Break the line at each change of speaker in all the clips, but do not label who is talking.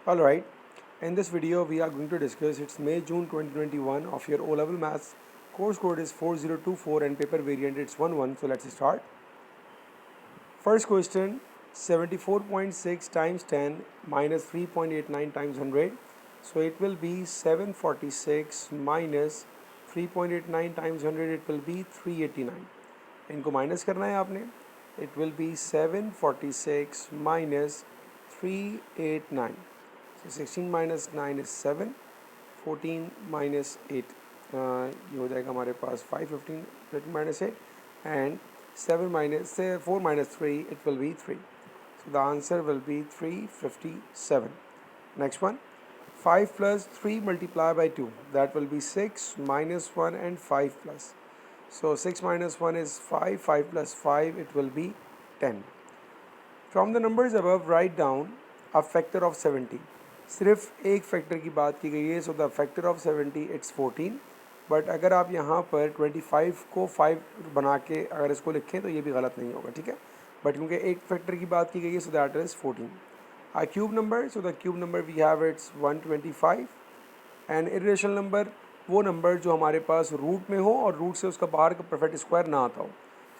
Alright, in this video we are going to discuss it's May-June 2021 of your O-Level Maths. Course code is 4024 and paper variant it's 11. So let's start. First question, 74.6 times 10 minus 3.89 times 100. So it will be 746 minus 3.89 times 100, it will be 389. इनको minus करना है आपने. It will be 746 minus 389. So 16 minus 9 is 7, 14 minus 8 ये हो जाएगा हमारे पास 5, 15 13 minus 8 and 7 minus 4 minus 3 it will be 3. So the answer will be 357. Next one, 5 plus 3 multiplied by 2, that will be 6 minus 1 and 5 plus. So 6 minus 1 is 5, 5 plus 5 it will be 10. From the numbers above write down a factor of 70. सिर्फ एक factor की बात की गई है. So the factor of 70 it's 14. But अगर आप यहाँ पर 25 को 5 बना के अगर इसको लिखें तो ये भी गलत नहीं होगा, ठीक है. बट क्योंकि एक फैक्टर की बात की गई है so that is 14. A cube number, so the cube number we have it's 125. And irrational number वो नंबर जो हमारे पास रूट में हो और रूट से उसका बाहर का परफेक्ट स्क्वायर ना आता हो.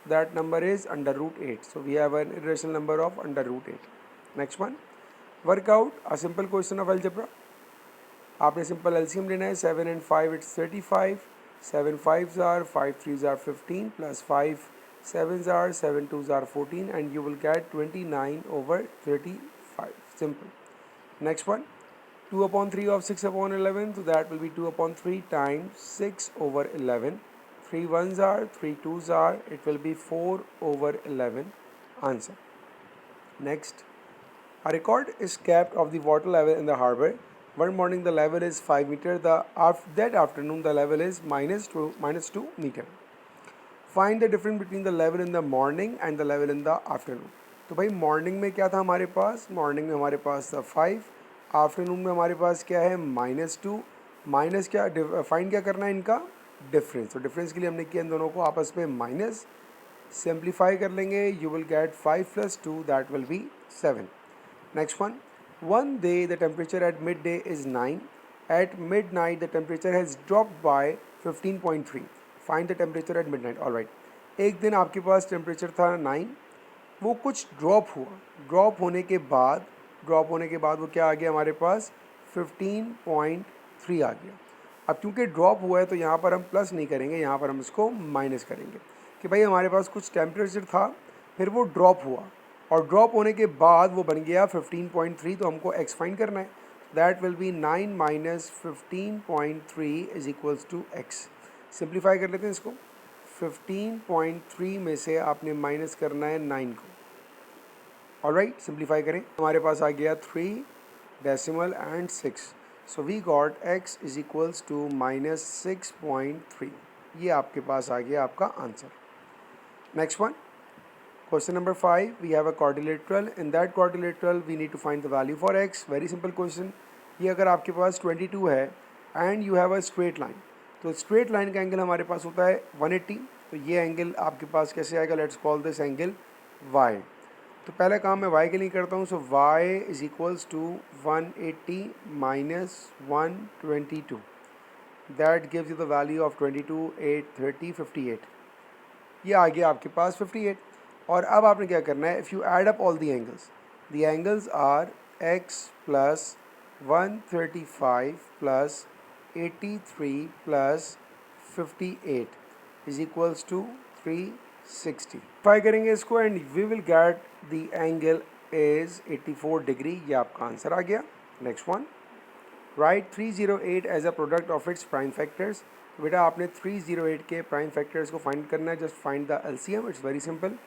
That number is under root 8. So we have an irrational number of under root 8. Next one, work out a simple question of algebra. आपने सिंपल एलसीएम लेना है. 7 and 5 it's 35. 7 5s are 5 3s are 15 plus 5 7s are 7 2s are 14 and you will get 29 over 35. Simple. Next one, 2 upon 3 of 6 upon 11, so that will be 2 upon 3 times 6 over 11. 3 1s are, 3 2s are, it will be 4 over 11. Answer. Next, a record is kept of the water level in the harbor. One morning the level is 5 meter. That afternoon the level is minus 2 meter. Find the difference between the level in the morning and the level in the afternoon. तो भाई morning में क्या था हमारे पास? Morning में हमारे पास था 5. Afternoon में हमारे पास क्या है? -2. माइनस क्या फाइंड क्या करना है इनका? डिफरेंस. तो डिफरेंस के लिए हमने किया इन दोनों को आपस में माइनस. सिंप्लीफाई कर लेंगे. You will gate 5 + 2 that will B 7. Next one day the temperature at midday is 9. At midnight the temperature has dropped by 15.3. Find the temperature at midnight. Alright. एक दिन आपके पास टेम्परेचर था 9, वो कुछ ड्रॉप हुआ. Drop होने के बाद वो क्या आ गया हमारे पास? 15.3 आ गया. अब क्योंकि ड्रॉप हुआ है तो यहाँ पर हम प्लस नहीं करेंगे, यहाँ पर हम इसको माइनस करेंगे कि भाई हमारे पास कुछ टेम्परेचर था, फिर वो ड्रॉप हुआ और ड्रॉप होने के बाद वो बन गया 15.3. तो हमको एक्स फाइंड करना है. That will be 9 minus 15.3 is equals to x. Simplify कर लेते हैं इसको. 15.3 में से आपने माइनस करना है 9 को. ऑलराइट, सिंप्लीफाई करें. हमारे पास आ गया 3 decimal and 6. So we got x is equals to minus 6.3. ये आपके पास आ गया आपका answer. Next one, question number 5, we have a quadrilateral. In that quadrilateral we need to find the value for x. Very simple question. ये अगर आपके पास 22 है and you have a straight line, तो straight line का angle हमारे पास होता है 180. तो ये एंगल आपके पास कैसे आएगा? Let's call this angle y. तो पहला काम मैं y के लिए करता हूँ. So y is equals to 180 minus 122. That gives you the value of 22 8 30 58. ये आ गया आपके पास 58. और अब आपने क्या करना है? If you add up all the angles are x plus 135 plus 83 plus 58 is equals to 360. Try करेंगे इसको and we will get the angle is 84 degree. ये आपका आंसर आ गया. Next one, write 308 as a product of its prime factors. बेटा आपने 308 के prime factors को फाइंड करना है. Just find the LCM. It's very simple.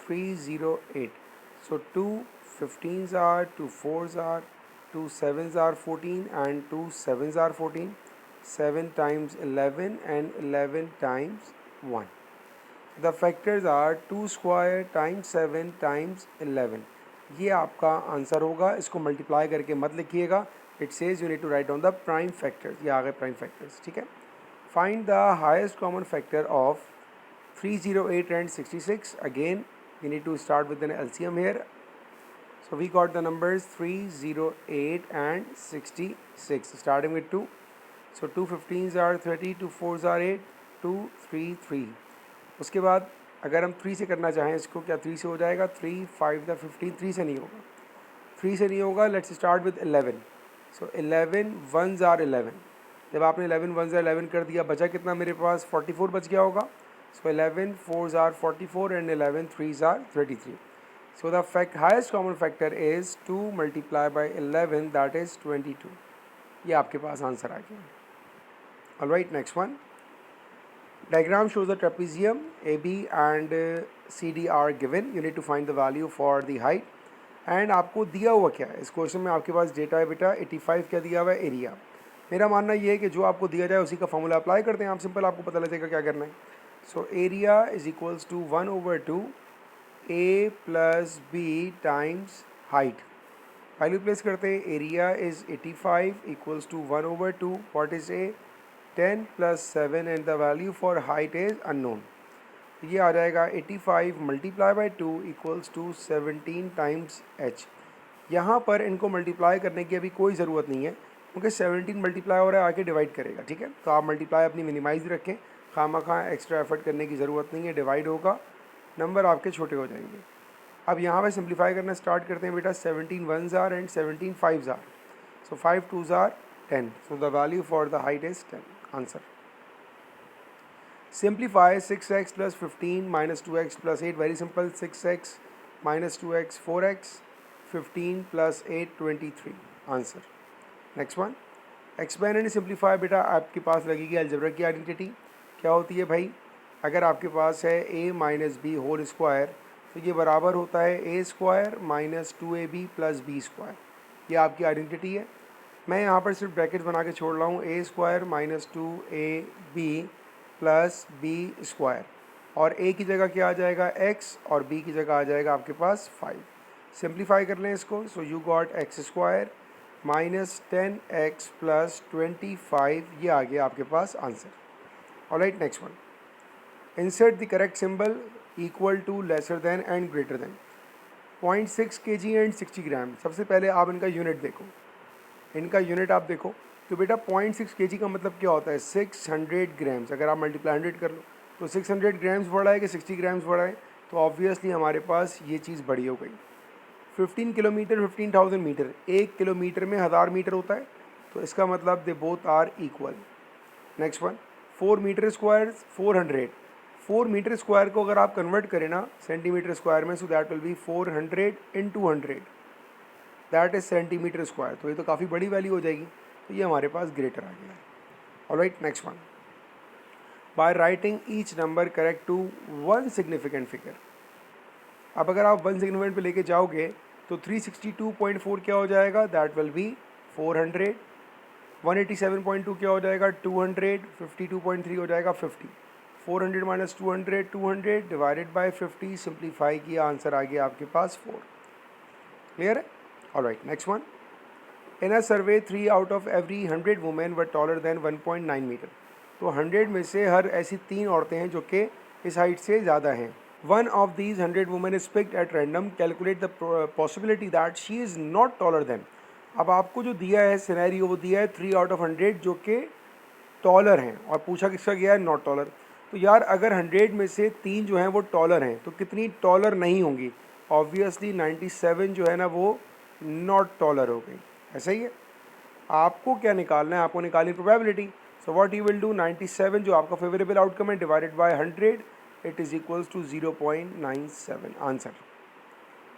308. So 2 15s are, 2 4s are, 2 7s are 14 and 2 7s are 14. 7 times 11 and 11 times 1. The factors are 2 square times 7 times 11. ये आपका आंसर होगा. इसको मल्टीप्लाई करके मत लिखिएगा. It says you need to write down the prime factors. ये आ गए प्राइम फैक्टर्स, ठीक है. Find the highest common factor of 308 and 66. Again we need to start with an LCM here. So we got the numbers 308 and 66 starting with 2. So 2 15s are 30, 2 4s are 8, 2 3 3. उसके बाद अगर हम 3 से करना चाहें इसको, क्या 3 से हो जाएगा? 3 5 द 15, 3 से नहीं होगा, 3 से नहीं होगा. Let's start with 11. So 11 1s are 11. जब आपने 11 1s आर 11 कर दिया, बचा कितना मेरे पास? 44 बच गया होगा. So 11 4s are 44 and 11 3s are 33. So the highest common factor is 2 multiplied by 11, that is 22. ये आपके पास आंसर आ गया. Alright, next one. Diagram shows the trapezium AB and CD are given. You need to find the value for the height. And आपको दिया हुआ क्या है इस क्वेश्चन में? आपके पास डेटा है बेटा 85. क्या दिया हुआ है? एरिया. मेरा मानना ये है कि जो आपको दिया जाए उसी का फॉर्मूला अप्लाई करते हैं आप. सिंपल, आपको पता लगेगा क्या करना है. So area is equals to 1/2 A plus B times height. Value place करते हैं. Area is 85 equals to 1/2. What is A? 10 plus 7 and the value for height is unknown. ये आ जाएगा 85 multiply by 2 equals to 17 times H. यहाँ पर इनको multiply करने की अभी कोई ज़रूरत नहीं है क्योंकि 17 मल्टीप्लाई हो रहा है, आके डिवाइड करेगा. ठीक है, तो आप मल्टीप्लाई अपनी मिनिमाइज रखें, खामा एक्स्ट्रा एफर्ट करने की ज़रूरत नहीं है. डिवाइड होगा, नंबर आपके छोटे हो जाएंगे. अब यहाँ पे सिंप्लीफाई करना स्टार्ट करते हैं बेटा. 17 1s are and 17 5s are. So 5 2s are 10. So the value for the height is 10. Answer. Simplify 6x plus 15 minus 2x plus 8. Very simple. 6x minus 2x 4x, 15 plus 8 23. Answer. Next one. Expand and simplify. बेटा आपके पास लगेगी algebra की identity. क्या होती है भाई? अगर आपके पास है a minus B whole square, तो ये बराबर होता है a square minus 2ab plus B square. ये आपकी आइडेंटिटी है. मैं यहाँ पर सिर्फ ब्रैकेट बना के छोड़ रहा हूँ. a square minus 2ab plus B square, और a की जगह क्या आ जाएगा? x, और b की जगह आ जाएगा आपके पास 5. सिंप्लीफाई कर लें इसको. So you got x square minus 10x plus 25. ये आ गया आपके पास answer. Alright, next one. Insert the correct symbol equal to, lesser than and greater than. 0.6 kg and 60 ग्राम. सबसे पहले आप इनका यूनिट देखो. इनका यूनिट आप देखो तो बेटा 0.6 kg का मतलब क्या होता है? 600 ग्राम्स. अगर आप मल्टीप्लाई 100 कर लो तो 600 ग्राम्स बढ़ा है कि 60 ग्राम्स बढ़ा है? तो ऑब्वियसली हमारे पास ये चीज़ बड़ी हो गई. 15 किलोमीटर 15,000 मीटर. 1 किलोमीटर में 1000 मीटर होता है, तो इसका मतलब they both are equal. Next one. 4 metre square 400. 4 metre square को अगर आप कन्वर्ट करें ना सेंटीमीटर स्क्वायर में, so that will be 400 into 100, that is centimetre square. तो ये तो काफ़ी बड़ी वैल्यू हो जाएगी, तो ये हमारे पास ग्रेटर आ गया. Alright, next one. By writing each number correct to one significant figure. अब अगर आप वन सिग्निफिकेंट पे लेके जाओगे तो 362.4 क्या हो जाएगा? That will be 400. 187.2 क्या हो जाएगा? 200. 52.3 हो जाएगा 50. 400 माइनस 200 200 डिवाइडेड बाई 50. सिंप्लीफाई किया, आंसर आ गया आपके पास 4. क्लियर है? Alright, next one. In a survey 3 out of every 100 women were taller than 1.9 metre. तो 100 में से हर ऐसी 3 औरतें हैं जो कि इस हाइट से ज़्यादा हैं. One of these 100 women is picked at random. Calculate the possibility that she is not taller than. अब आपको जो दिया है सिनेरियो, वो दिया है 3 आउट ऑफ 100 जो कि टॉलर हैं, और पूछा किसका गया है? Not taller. तो यार अगर 100 में से 3 जो हैं वो टॉलर हैं, तो कितनी टॉलर नहीं होंगी? ऑब्वियसली 97 जो है ना वो नॉट टॉलर हो गई. ऐसा ही है. आपको क्या निकालना है? आपको निकालनी probability. So what you will do, 97 जो आपका फेवरेबल आउटकम है divided by 100, it is equals to 0.97. Answer.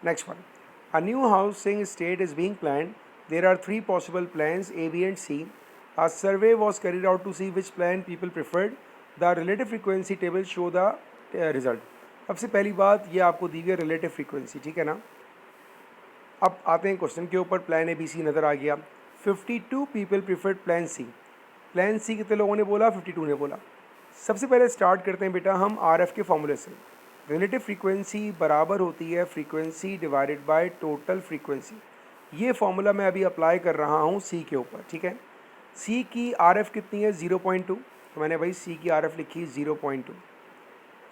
Next one. A new housing state is being planned. There are 3 possible plans A, B and C. A survey was carried out to see which plan people preferred. The relative frequency table show the result. सबसे पहली बात, ये आपको दी गई relative frequency. ठीक है ना. अब आते हैं क्वेश्चन के ऊपर. प्लान ए बी सी नज़र आ गया. 52 people preferred plan C. Plan C कितने लोगों ने बोला? 52 ने बोला. सबसे पहले स्टार्ट करते हैं बेटा हम RF के फॉर्मूले से. रिलेटिव फ्रीक्वेंसी बराबर होती है frequency divided by total frequency. ये फॉर्मूला मैं अभी अप्लाई कर रहा हूँ सी के ऊपर. ठीक है. सी की RF कितनी है? 0.2. तो मैंने भाई सी की RF लिखी 0.2.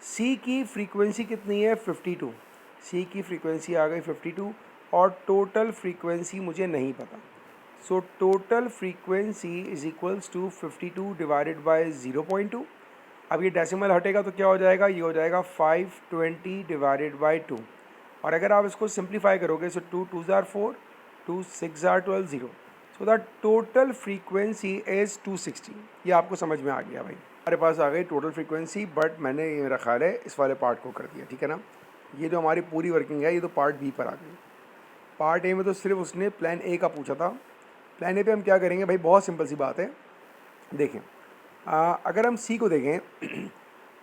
सी की फ्रीक्वेंसी कितनी है? 52. सी की फ्रीक्वेंसी आ गई 52. और टोटल फ्रीक्वेंसी मुझे नहीं पता। So total frequency is equals to 52 divided by 0.2। अब ये डेसिमल हटेगा तो क्या हो जाएगा, ये हो जाएगा 520 डिवाइडेड बाय 2। और अगर आप इसको सिंप्लीफाई करोगे सो 2 2 ज़ार 4, 2 6 ज़ार 12 0। So the total frequency is 260। ये आपको समझ में आ गया भाई। हमारे पास आ गई टोटल फ्रीक्वेंसी, बट मैंने ये मेरा ख्याल है इस वाले पार्ट को कर दिया, ठीक है ना। ये जो हमारी पूरी वर्किंग है ये तो पार्ट बी पर आ गई। पार्ट ए में तो सिर्फ उसने प्लान ए का पूछा था। प्लान ए पे हम क्या करेंगे भाई, बहुत सिंपल सी बात है। देखें, अगर हम सी को देखें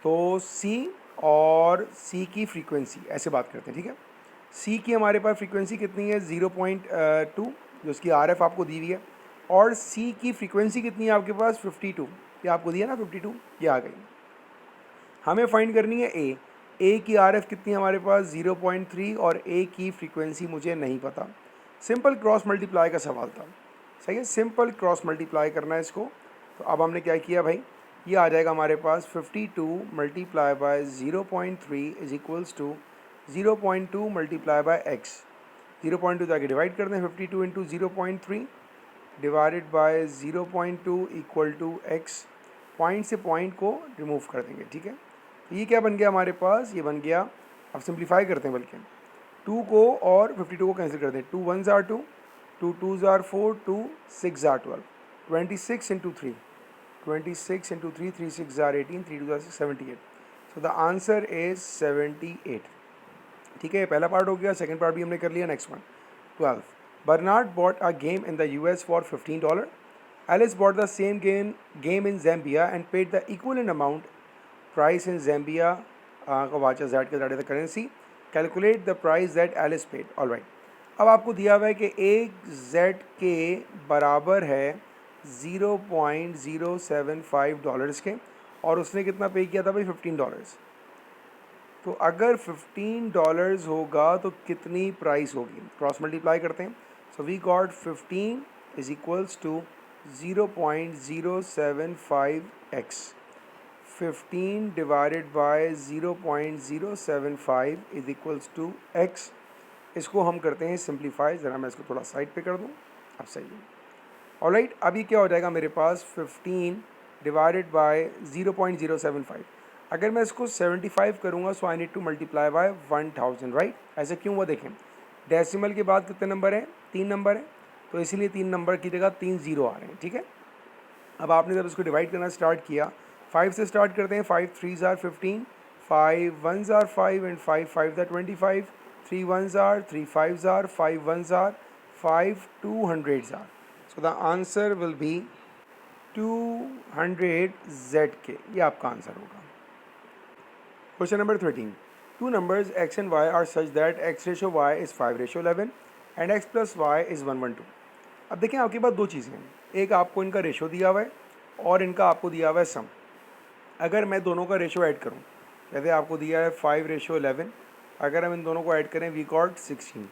तो सी और सी की फ्रीक्वेंसी ऐसे बात करते हैं, ठीक है। सी की हमारे पास फ्रीक्वेंसी कितनी है 0.2, जो उसकी आर एफ आपको दी हुई है। और सी की फ्रीक्वेंसी कितनी है आपके पास 52, ये आपको दिया ना 52, ये आ गई। हमें फाइंड करनी है ए की आर एफ कितनी है हमारे पास 0.3 और ए की फ्रीक्वेंसी मुझे नहीं पता। सिंपल क्रॉस मल्टीप्लाई का सवाल था, सही है, सिंपल क्रॉस मल्टीप्लाई करना है इसको। तो अब हमने क्या किया भाई, ये आ जाएगा हमारे पास 52 multiply by 0.3 is equals to 0.2 multiply by x. 0.2 जाके डिवाइड कर दें, 52 into 0.3 divided by 0.2 equal to x. Point से पॉइंट को रिमूव कर देंगे, ठीक है। तो ये क्या बन गया हमारे पास, ये बन गया, अब सिंप्लीफाई करते हैं, बल्कि 2 को और 52 को कैंसिल कर दें। 2 1 ज़ार 2, 2 2 ज़ार 4, 2 6 ज़ार 12, 26 इंटू 3, 26 इंटू 3, 3 6 ज़ार 18, 3 2 ज़ार 6, 78। सो द आंसर इज 78, ठीक है। ये पहला पार्ट हो गया। सेकंड पार्ट भी हमने कर लिया। Next one 12। Bernard bought a game in the US for $15. Alice bought the same game in Zambia and paid the equivalent amount price in Zambia. Watch Z के that is the currency. Calculate the price that Alice paid. All right. अब आपको दिया हुआ है कि एक Z के बराबर है $0.075 के, और उसने कितना पे किया था भाई $15। तो अगर $15 होगा तो कितनी प्राइस होगी, क्रॉस मल्टीप्लाई करते हैं। So we got 15 is equals to 0.075x। 15 divided by 0.075 is equals to x। इसको हम करते हैं सिंप्लीफाई, ज़रा मैं इसको थोड़ा साइड पे कर दूँ, अब सही है। ऑलराइट, अभी क्या हो जाएगा मेरे पास 15 डिवाइडेड बाय 0.075। अगर मैं इसको 75 करूँगा so I need to multiply by 1000, right. ऐसे क्यों हुआ देखें, डेसिमल के बाद कितने नंबर हैं, 3 नंबर हैं, तो इसीलिए 3 नंबर की जगह 3 0 आ रहे हैं, ठीक है। अब आपने जब इसको डिवाइड करना स्टार्ट किया, 5 से स्टार्ट करते हैं। 5 3 ज़ार 15, 5 1 ज़ार 5 एंड 5 5 ज़ार 25, 3 1 ज़ार 3 5 ज़ार 5 1 ज़ार 5 200 ज़ार। So the answer will be 200 ZK, ये आपका आंसर होगा। Question number 13। Two numbers x and y are such that x ratio y is 5:11 and x plus y is 1:2। अब देखें आपके पास दो चीज़ें हैं, एक आपको इनका रेशो दिया हुआ है और इनका आपको दिया हुआ है सम। अगर मैं दोनों का रेशो ऐड करूं, जैसे आपको दिया है 5:11, अगर हम इन दोनों को ऐड करें वी गॉट 16।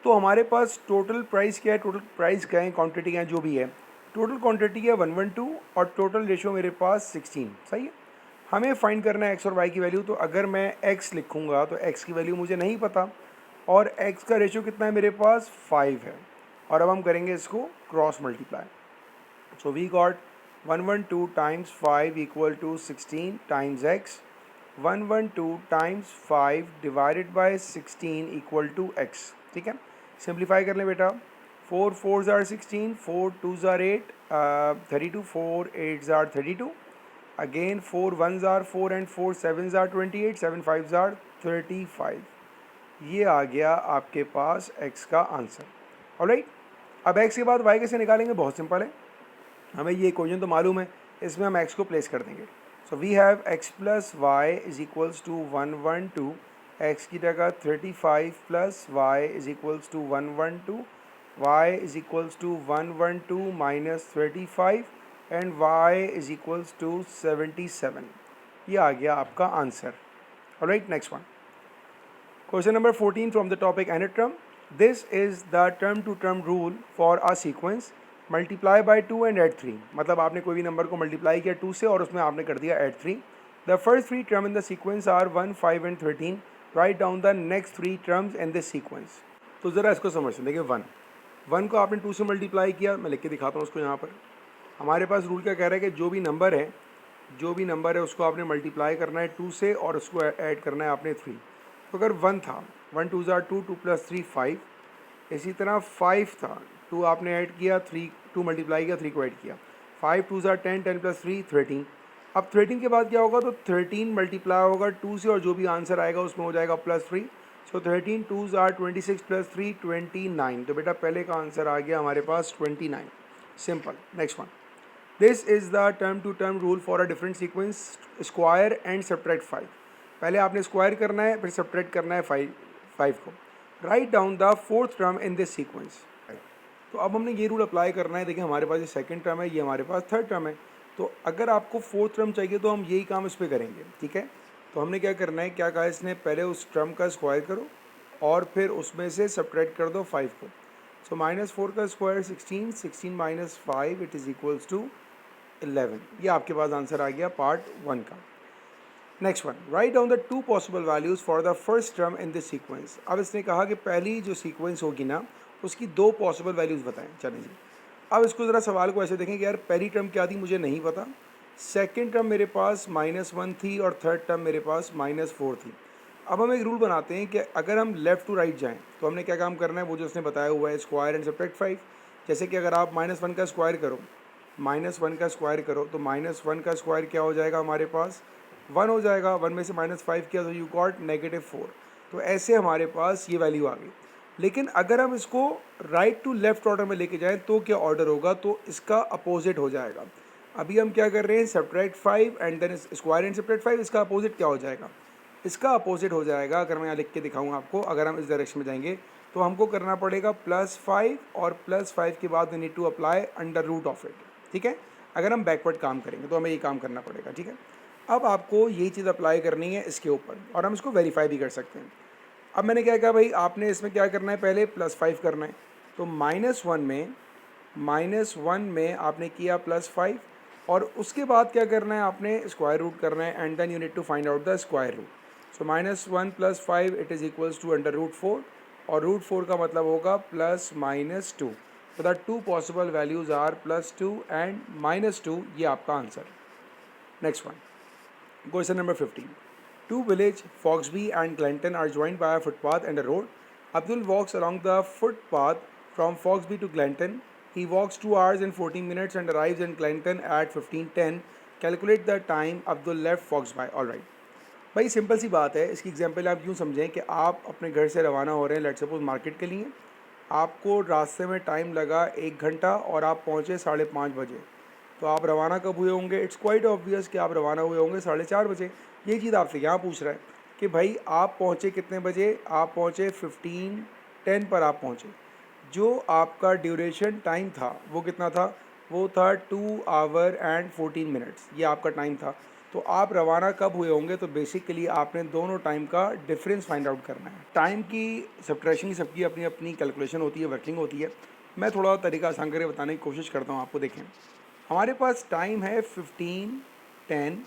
तो हमारे पास टोटल प्राइस क्या है, टोटल प्राइस क्या है, क्वांटिटी क्या है, जो भी है, टोटल क्वांटिटी है 112 और टोटल रेशो मेरे पास 16, सही है। हमें फाइंड करना है एक्स और वाई की वैल्यू। तो अगर मैं एक्स लिखूँगा तो एक्स की वैल्यू मुझे नहीं पता, और एक्स का रेशो कितना है मेरे पास 5 है। और अब हम करेंगे इसको cross multiply. So we got 112 times 5 equal to 16 times x. 112 times 5 divided by 16 equal to x, ठीक है। सिंप्लीफाई कर लें बेटा। 4 4 ज़ार 16, 4 2 ज़ार 8, 32, 4 8 ज़ार 32, अगेन 4 1 ज़ार 4 एंड 4 7 ज़ार 28, 7 5 ज़ार 35। ये आ गया आपके पास x का आंसर। ऑलराइट, अब x के बाद y कैसे निकालेंगे, बहुत सिंपल है। हमें ये इक्वेशन तो मालूम है, इसमें हम x को प्लेस कर देंगे। So we have x plus y is equals to 112, x की जगह 35 plus y is equals to 112, y is equals to 112 minus 35 and y is equals to 77। ये आ गया आपका आंसर। Alright, next one, question number 14 from the topic nth term. This is the term to term rule for a sequence. Multiply by 2 and add 3। मतलब आपने कोई भी number को मल्टीप्लाई किया 2 से और उसमें आपने कर दिया add 3। The first three terms in the sequence are 1 5 and 13. Write down the next three terms in this sequence। तो ज़रा इसको समझते हैं। देखिए 1 को आपने 2 से मल्टीप्लाई किया, मैं लिख के दिखाता हूँ उसको यहाँ पर। हमारे पास रूल क्या कह रहा है कि जो भी नंबर है उसको आपने मल्टीप्लाई करना है 2 से और उसको ऐड करना है आपने 3। तो अगर 1 था, 1 2 ज़ार 2, 2 + 3 5। इसी तरह 5 था, 2 आपने ऐड किया, 3 2 मल्टीप्लाई किया, 3 को ऐड किया, 5 2 ज़ार 10, 10 + 3 13। अब 13 के बाद क्या होगा, तो 13 मल्टीप्लाई होगा 2 से और जो भी आंसर आएगा उसमें हो जाएगा +3। सो 13 2 ज़ार 26 + 3 29। तो बेटा पहले का आंसर आ गया हमारे पास 29। Simple. Next one, this is the term to term rule for a different sequence, square and subtract 5। पहले आपने स्क्वायर करना है, फिर सब्ट्रैक्ट करना है 5 को। Right down the fourth term in this sequence. तो अब हमने ये रूल अप्लाई करना है। देखिए हमारे पास ये सेकंड टर्म है, ये हमारे पास थर्ड टर्म है। तो अगर आपको फोर्थ टर्म चाहिए तो हम यही काम इस पर करेंगे, ठीक है। तो हमने क्या करना है, क्या कहा इसने, पहले उस टर्म का स्क्वायर करो और फिर उसमें से सब्ट्रैक्ट कर दो 5 को। सो -4 का square 16, 16 - 5 it is equals to 11। ये आपके पास आंसर आ गया पार्ट 1 का। Next one, right down the 2 possible values for the first term in this sequence. अब इसने कहा कि पहली जो सीक्वेंस होगी ना उसकी 2 पॉसिबल वैल्यूज़ बताएं। चलें जी, अब इसको ज़रा सवाल को ऐसे देखें कि यार पहली टर्म क्या थी मुझे नहीं पता, सेकंड टर्म मेरे पास -1 थी और थर्ड टर्म मेरे पास -4 थी। अब हम एक रूल बनाते हैं कि अगर हम लेफ़्ट टू राइट जाएं तो हमने क्या काम करना है, वो जो उसने बताया हुआ है, स्क्वायर एंड सब्ट्रैक्ट 5। जैसे कि अगर आप -1 का स्क्वायर करो, -1 का स्क्वायर करो तो -1 का स्क्वायर क्या हो जाएगा हमारे पास, 1 हो जाएगा। 1 में से -5 किया तो यू गॉट -4। तो ऐसे हमारे पास ये वैल्यू आ गई। लेकिन अगर हम इसको राइट टू लेफ़्ट ऑर्डर में लेके जाएं तो क्या ऑर्डर होगा, तो इसका अपोजिट हो जाएगा। अभी हम क्या कर रहे हैं, subtract 5 and then square and subtract 5। इसका अपोजिट क्या हो जाएगा, इसका अपोजिट हो जाएगा, अगर मैं यहाँ लिख के दिखाऊँ आपको, अगर हम इस डायरेक्शन में जाएंगे तो हमको करना पड़ेगा +5 और +5 के बाद we need to apply under root of it, ठीक है। अगर हम बैकवर्ड काम करेंगे तो हमें ये काम करना पड़ेगा, ठीक है। अब आपको यही चीज़ अप्लाई करनी है इसके ऊपर और हम इसको वेरीफाई भी कर सकते हैं। अब मैंने क्या कहा भाई, आपने इसमें क्या करना है, पहले +5 करना है। तो -1 में आपने किया +5 और उसके बाद क्या करना है, आपने स्क्वायर रूट करना है and then you need to find out the square root. So -1 + 5 it is equals to √4 और √4 का मतलब होगा +-2। तो the 2 possible values are +2 and -2। ये आपका answer. Next one, question number 15। Two villages, Foxby and Glenton, are joined by a footpath and a road. Abdul walks along the footpath from Foxby to Glenton. He walks 2 hours and 14 minutes and arrives in Glenton at 15:10. Calculate the time Abdul left Foxby. All right. भाई simple सी बात है, इसकी example आप यूँ समझें कि आप अपने घर से रवाना हो रहे हैं, लेट्स सपोज मार्केट के लिए। आपको रास्ते में टाइम लगा 1 घंटा और आप पहुँचे 5:30 बजे। तो आप रवाना कब हुए होंगे, इट्स क्वाइट ऑब्वियस कि आप रवाना हुए होंगे 4:30 बजे। ये चीज़ आपसे यहाँ पूछ रहा है कि भाई आप पहुँचे कितने बजे, आप पहुँचे 15:10 पर आप पहुँचे। जो आपका ड्यूरेशन टाइम था वो कितना था, वो था 2 आवर एंड 14 मिनट्स, ये आपका टाइम था। तो आप रवाना कब हुए होंगे, तो बेसिकली आपने दोनों टाइम का डिफरेंस फाइंड आउट करना है। टाइम की सब्ट्रैक्शन की सबकी अपनी अपनी कैलकुलेशन होती है, वर्किंग होती है। मैं थोड़ा तरीका आसान करके बताने की कोशिश करता हूँ आपको। देखें हमारे पास टाइम है 15:10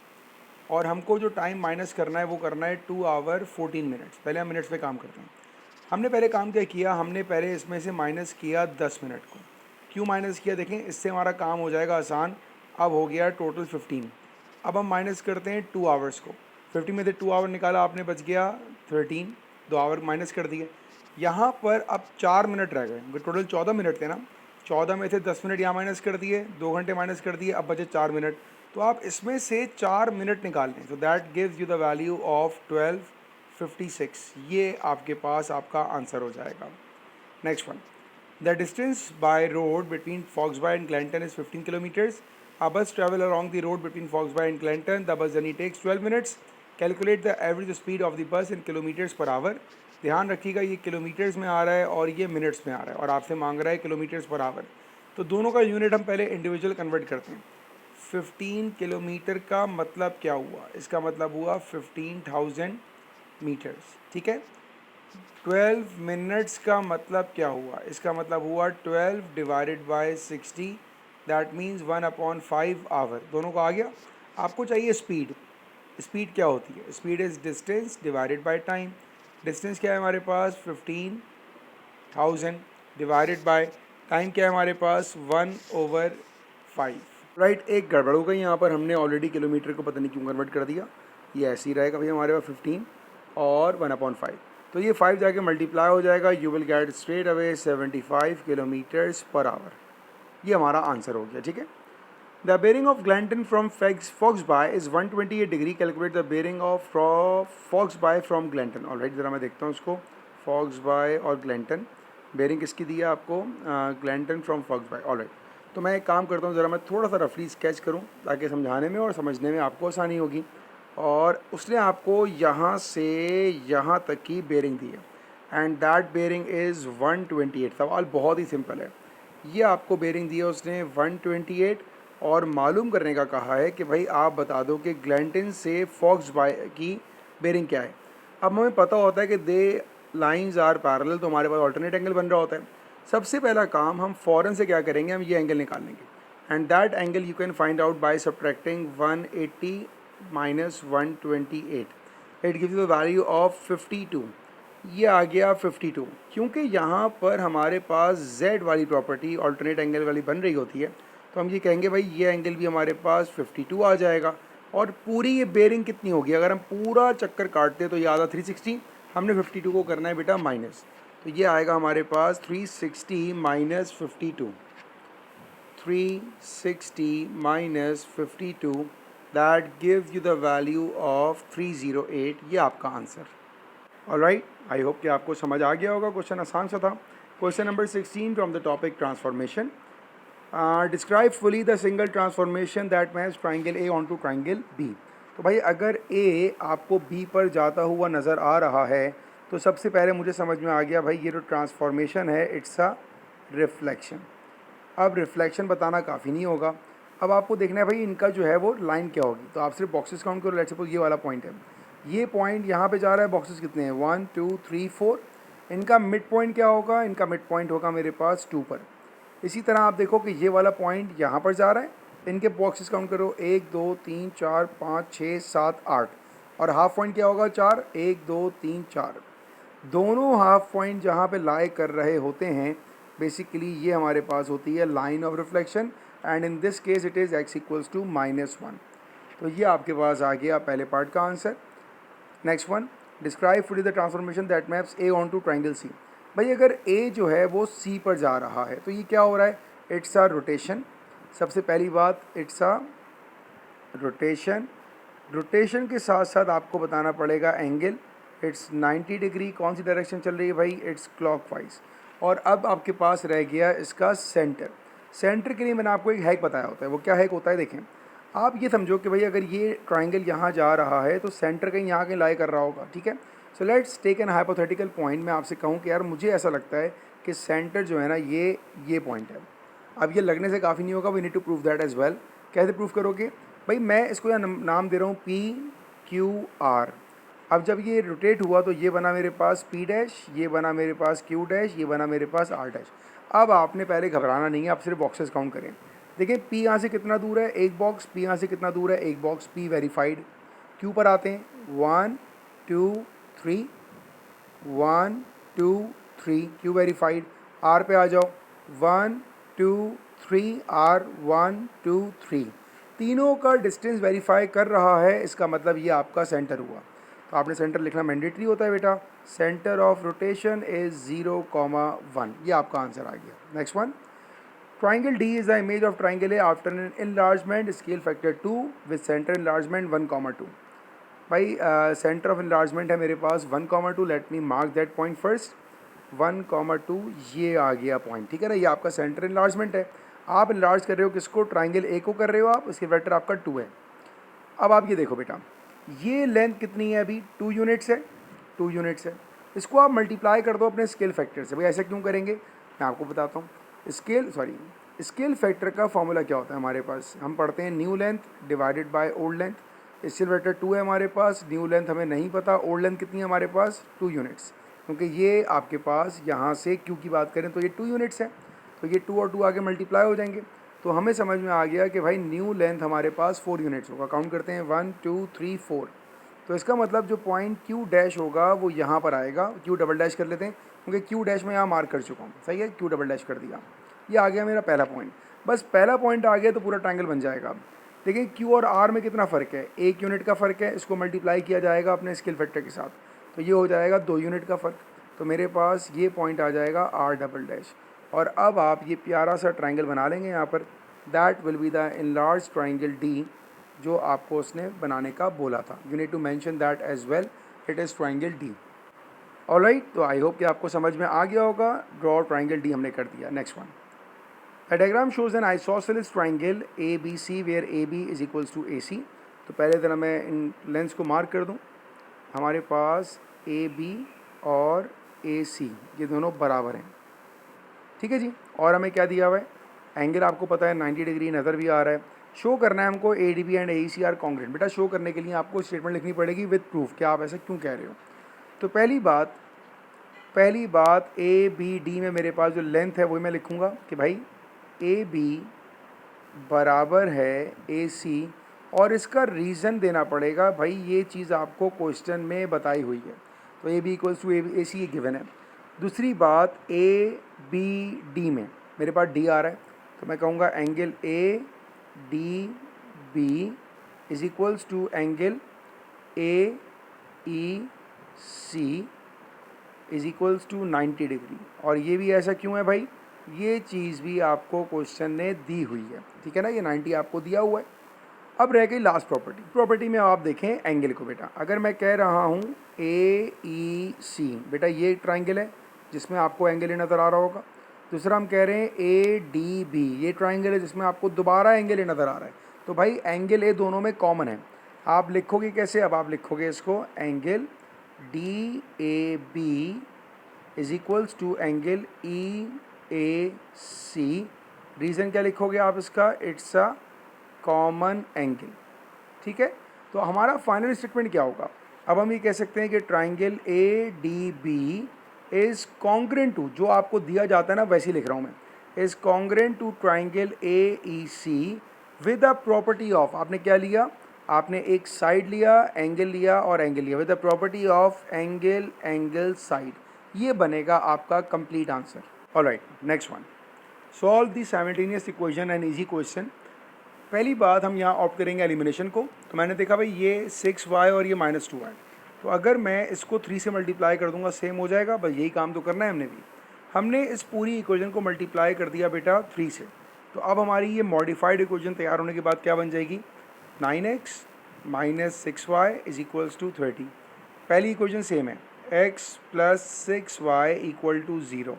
और हमको जो टाइम माइनस करना है वो करना है 2 आवर 14 मिनट्स। पहले हम मिनट्स पे काम करते हैं। हमने पहले काम क्या किया, हमने पहले इसमें से माइनस किया 10 मिनट को। क्यों माइनस किया, देखें इससे हमारा काम हो जाएगा आसान। अब हो गया टोटल 15। अब हम माइनस करते हैं 2 आवर्स को। 15 में से 2 आवर निकाला आपने, बच गया 13। 2 आवर माइनस कर दिए। यहाँ पर अब 4 मिनट रह गए, टोटल 14 मिनट थे ना। 14 में से 10 मिनट यहाँ माइनस कर दिए, 2 घंटे माइनस कर दिए, अब बचे 4 मिनट। तो आप इसमें से 4 मिनट निकाल लें। तो that gives you the value of 12:56। ये आपके पास आपका आंसर हो जाएगा। Next one, the distance by road between Foxby and Glenton is 15 kilometers. A bus travel along the road between Foxby and Glenton. The bus journey takes 12 minutes. Calculate the average speed of the bus in kilometers per hour. ध्यान रखिएगा ये kilometres में आ रहा है और ये minutes में आ रहा है और आपसे मांग रहा है किलोमीटर्स पर आवर। तो दोनों का यूनिट हम पहले इंडिविजुअल कन्वर्ट करते हैं। 15 किलोमीटर का मतलब क्या हुआ, इसका मतलब हुआ 15,000 मीटर्स, ठीक है। 12 मिनट्स का मतलब क्या हुआ, इसका मतलब हुआ 12 divided by 60, that means 1/5 hour. दोनों को आ गया। आपको चाहिए स्पीड। स्पीड क्या होती है, speed is distance divided by time. Distance क्या है हमारे पास, 15 1000 डिवाइडेड बाय टाइम क्या है हमारे पास 1/5। राइट, एक गड़बड़ हो गई यहाँ पर, हमने ऑलरेडी किलोमीटर को पता नहीं क्यों कन्वर्ट कर दिया। ये ऐसे ही रहेगा भैया हमारे पास 15 और 1/5, तो ये 5 जाके मल्टीप्लाई हो जाएगा। You will get straight away 75 kilometres per hour. ये हमारा आंसर हो गया, ठीक है। The bearing of Glanton from Foxby is 128 डिग्री। Calculate the bearing of Foxby from Glanton. Alright, ज़रा मैं देखता हूँ उसको। फॉक्स बाय और ग्लैंटन, बेरिंग किसकी दी है आपको? ग्लैंटन फ्रॉम फॉक्स बाय। ऑलराइट, तो मैं एक काम करता हूँ, ज़रा मैं थोड़ा सा रफली स्केच करूँ ताकि समझाने में और समझने में आपको आसानी होगी। और उसने आपको यहाँ से यहाँ तक की बेरिंग दी है एंड दैट बेरिंग इज़ 128। सवाल बहुत ही सिंपल है। ये आपको बेरिंग दी है उसने 128 और मालूम करने का कहा है कि भाई आप बता दो कि ग्लैंटिन से फॉक्स बाय की बेरिंग क्या है। अब हमें पता होता है कि दे लाइंस आर पैरेलल, तो हमारे पास ऑल्टरनेट एंगल बन रहा होता है। सबसे पहला काम हम फ़ौरन से क्या करेंगे, हम ये एंगल निकाल लेंगे and that angle you can find out by subtracting 180 minus 128। It gives the value of 52। ये आ गया 52। क्योंकि यहाँ पर हमारे पास z वाली प्रॉपर्टी ऑल्टरनेट एंगल वाली बन रही होती है, तो हम ये कहेंगे भाई ये एंगल भी हमारे पास 52 आ जाएगा। और पूरी ये बेरिंग कितनी होगी, अगर हम पूरा चक्कर काटते तो ये आधा 360, हमने 52 को करना है बेटा माइनस, तो ये आएगा हमारे पास 360 minus 52। 360 minus 52 that gives you the value of 308। ये आपका आंसर। ऑलराइट, आई होप कि आपको समझ आ गया होगा। क्वेश्चन आसान सा था। Question number 16 from the topic transformation. Describe fully the single transformation that maps triangle A on to triangle B. तो भाई अगर ए आपको बी पर जाता हुआ नज़र आ रहा है तो सबसे पहले मुझे समझ में आ गया भाई ये जो ट्रांसफॉर्मेशन है इट्स अ रिफ्लेक्शन। अब रिफ्लेक्शन बताना काफ़ी नहीं होगा, अब आपको देखना है भाई इनका जो है वो लाइन क्या होगी। तो आप सिर्फ बॉक्सेस काउंट करो। लेट्स सपोज ये वाला पॉइंट है, ये पॉइंट यहाँ पे जा रहा है, बॉक्सेस कितने हैं 1 2 3 4। इनका मिड पॉइंट क्या होगा, इनका मिड पॉइंट होगा मेरे पास 2 पर। इसी तरह आप देखो कि ये वाला पॉइंट यहाँ पर जा रहा है, इनके बॉक्सेस काउंट करो 1 2 3 4 5 6 7 8। और हाफ पॉइंट क्या होगा 4, 1 2 3 4। दोनों हाफ पॉइंट जहाँ पे लाई कर रहे होते हैं बेसिकली ये हमारे पास होती है line of reflection and in this case it is x equals to -1। तो ये आपके पास आ गया पहले पार्ट का answer. Next one, describe fully the transformation that maps A on to triangle C. भाई अगर ए जो है वो सी पर जा रहा है तो ये क्या हो रहा है, इट्स अ रोटेशन। सबसे पहली बात इट्स अ रोटेशन। रोटेशन के साथ साथ आपको बताना पड़ेगा एंगल, इट्स 90 डिग्री। कौन सी डायरेक्शन चल रही है भाई, इट्स क्लॉकवाइज। और अब आपके पास रह गया इसका सेंटर। सेंटर के लिए मैंने आपको एक हैक बताया होता है, वो क्या हैक होता है देखें। आप ये समझो कि भाई अगर ये ट्राइंगल यहाँ जा रहा है तो सेंटर कहीं यहाँ कहीं लाई कर रहा होगा, ठीक है। So let's take an hypothetical point. मैं आपसे कहूँ कि यार मुझे ऐसा लगता है कि सेंटर जो है ना ये पॉइंट है। अब ये लगने से काफ़ी नहीं होगा, we need to prove that as well. कैसे प्रूव करोगे भाई, मैं इसको यहाँ नाम दे रहा हूँ PQR। अब जब ये रोटेट हुआ तो ये बना मेरे पास P डैश, ये बना मेरे पास Q डैश, ये बना मेरे पास R डैश। अब आपने पहले घबराना नहीं है, आप सिर्फ बॉक्सेस काउंट करें। देखिए P यहाँ से कितना दूर है, एक बॉक्स। P यहाँ से कितना दूर है, एक बॉक्स। P verified. Q पर आते हैं 1 2 3, 1 2 3, Q वेरीफाइड। R पे आ जाओ 1 2 3, R 1 2 3। तीनों का डिस्टेंस वेरीफाई कर रहा है, इसका मतलब ये आपका सेंटर हुआ। तो आपने सेंटर लिखना मैंडेटरी होता है बेटा। Centre of rotation is 0,1। ये आपका आंसर आ गया। Next one, triangle D is the image of triangle A after an enlargement scale factor 2 with centre enlargement 1,2। भाई सेंटर ऑफ इनलार्जमेंट है मेरे पास 1,2। Let me mark that point first. 1,2 ये आ गया पॉइंट, ठीक है ना। ये आपका सेंटर इनलार्जमेंट है। आप इनलार्ज कर रहे हो किसको, ट्राइंगल ए को कर रहे हो आप, इसके वेक्टर आपका 2 है। अब आप ये देखो बेटा, ये लेंथ कितनी है अभी, 2 यूनिट्स है। 2 यूनिट्स है, इसको आप मल्टीप्लाई कर दो अपने स्केल फैक्टर से। भाई ऐसे क्यों करेंगे, मैं आपको बताता हूँ। स्केल फैक्टर का फॉर्मूला क्या होता है हमारे पास, हम पढ़ते हैं new length divided by old length. Scale factor 2 है हमारे पास, न्यू लेंथ हमें नहीं पता, ओल्ड लेंथ कितनी है हमारे पास 2 यूनिट्स। क्योंकि ये आपके पास यहाँ से क्यू की बात करें तो ये 2 यूनिट्स है, तो ये 2 और 2 आगे मल्टीप्लाई हो जाएंगे। तो हमें समझ में आ गया कि भाई न्यू लेंथ हमारे पास 4 यूनिट्स होगा। काउंट करते हैं 1 2 3 4। तो इसका मतलब जो पॉइंट Q डैश होगा वो यहाँ पर आएगा। Q डबल डैश कर लेते हैं, क्योंकि क्यू डैश में यहाँ मार्क कर चुका हूँ, सही है, क्यू डबल डैश कर दिया। ये आ गया मेरा पहला पॉइंट। बस पहला पॉइंट आ गया तो पूरा ट्रायंगल बन जाएगा। अब देखिए क्यू और आर में कितना फ़र्क है, 1 यूनिट का फ़र्क है, इसको मल्टीप्लाई किया जाएगा अपने स्केल फैक्टर के साथ, तो ये हो जाएगा 2 यूनिट का फ़र्क। तो मेरे पास ये पॉइंट आ जाएगा आर डबल डैश। और अब आप ये प्यारा सा ट्रायंगल बना लेंगे यहाँ पर, that will be the enlarge triangle D, जो आपको उसने बनाने का बोला था। You need to mention that as well, it is triangle D. Alright, तो आई होप कि आपको समझ में आ गया होगा। ड्रॉ ट्रायंगल डी हमने कर दिया। Next one, the diagram shows an isosceles triangle A B C where A B is equals to A C. तो पहले तरह मैं इन लेंस को मार्क कर दूँ। हमारे पास ए बी और ए सी ये दोनों बराबर हैं, ठीक है जी। और हमें क्या दिया हुआ है, एंगल आपको पता है 90 डिग्री नज़र भी आ रहा है। शो करना है हमको A D B and A C are congruent. बेटा शो करने के लिए आपको स्टेटमेंट लिखनी पड़ेगी विद प्रूफ कि आप ऐसा क्यों कह रहे हो। तो पहली बात ए बी डी में मेरे पास जो लेंथ है वो मैं लिखूँगा कि भाई ए बी बराबर है ए सी, और इसका रीज़न देना पड़ेगा। भाई ये चीज़ आपको क्वेश्चन में बताई हुई है, तो A B equals to A सी ये गिवन है। दूसरी बात ए बी डी में मेरे पास डी आ रहा है, तो मैं कहूँगा angle A D B is equals to angle A E C is equals to 90 degree. और ये भी ऐसा क्यों है भाई, ये चीज़ भी आपको क्वेश्चन ने दी हुई है, ठीक है ना, ये 90 आपको दिया हुआ है। अब रह गई लास्ट प्रॉपर्टी में आप देखें एंगल को। बेटा अगर मैं कह रहा हूँ ए ई सी, बेटा ये ट्राइंगल है जिसमें आपको एंगल नज़र आ रहा होगा। दूसरा हम कह रहे हैं ए डी बी, ये ट्राइंगल है जिसमें आपको दोबारा एंगल नज़र आ रहा है। तो भाई एंगल ए दोनों में कॉमन है। आप लिखोगे कैसे, अब आप लिखोगे इसको angle D A B is equals to angle E A C. Reason क्या लिखोगे आप इसका, इट्स अ कॉमन एंगल, ठीक है। तो हमारा फाइनल स्टेटमेंट क्या होगा, अब हम ये कह सकते हैं कि triangle A D B is congruent to, जो आपको दिया जाता है ना वैसे ही लिख रहा हूँ मैं, is congruent to triangle A E C with the property of, आपने क्या लिया, आपने एक साइड लिया, एंगल लिया और एंगल लिया, with the property of angle angle side. ये बनेगा आपका complete answer. Alright, next one, solve the simultaneous equation and easy question. पहली बात हम यहाँ ऑप्ट करेंगे एलिमिनेशन को। तो मैंने देखा भाई ये 6y और ये -2y, तो अगर मैं इसको 3 से मल्टीप्लाई कर दूंगा सेम हो जाएगा। बस यही काम तो करना है हमने भी। हमने इस पूरी इक्वेशन को मल्टीप्लाई कर दिया बेटा 3 से। तो अब हमारी ये मॉडिफाइड इक्वेशन तैयार होने के बाद क्या बन जाएगी, 9x - 6y is equals to 30। पहली इक्वेशन सेम है, x + 6y = 0।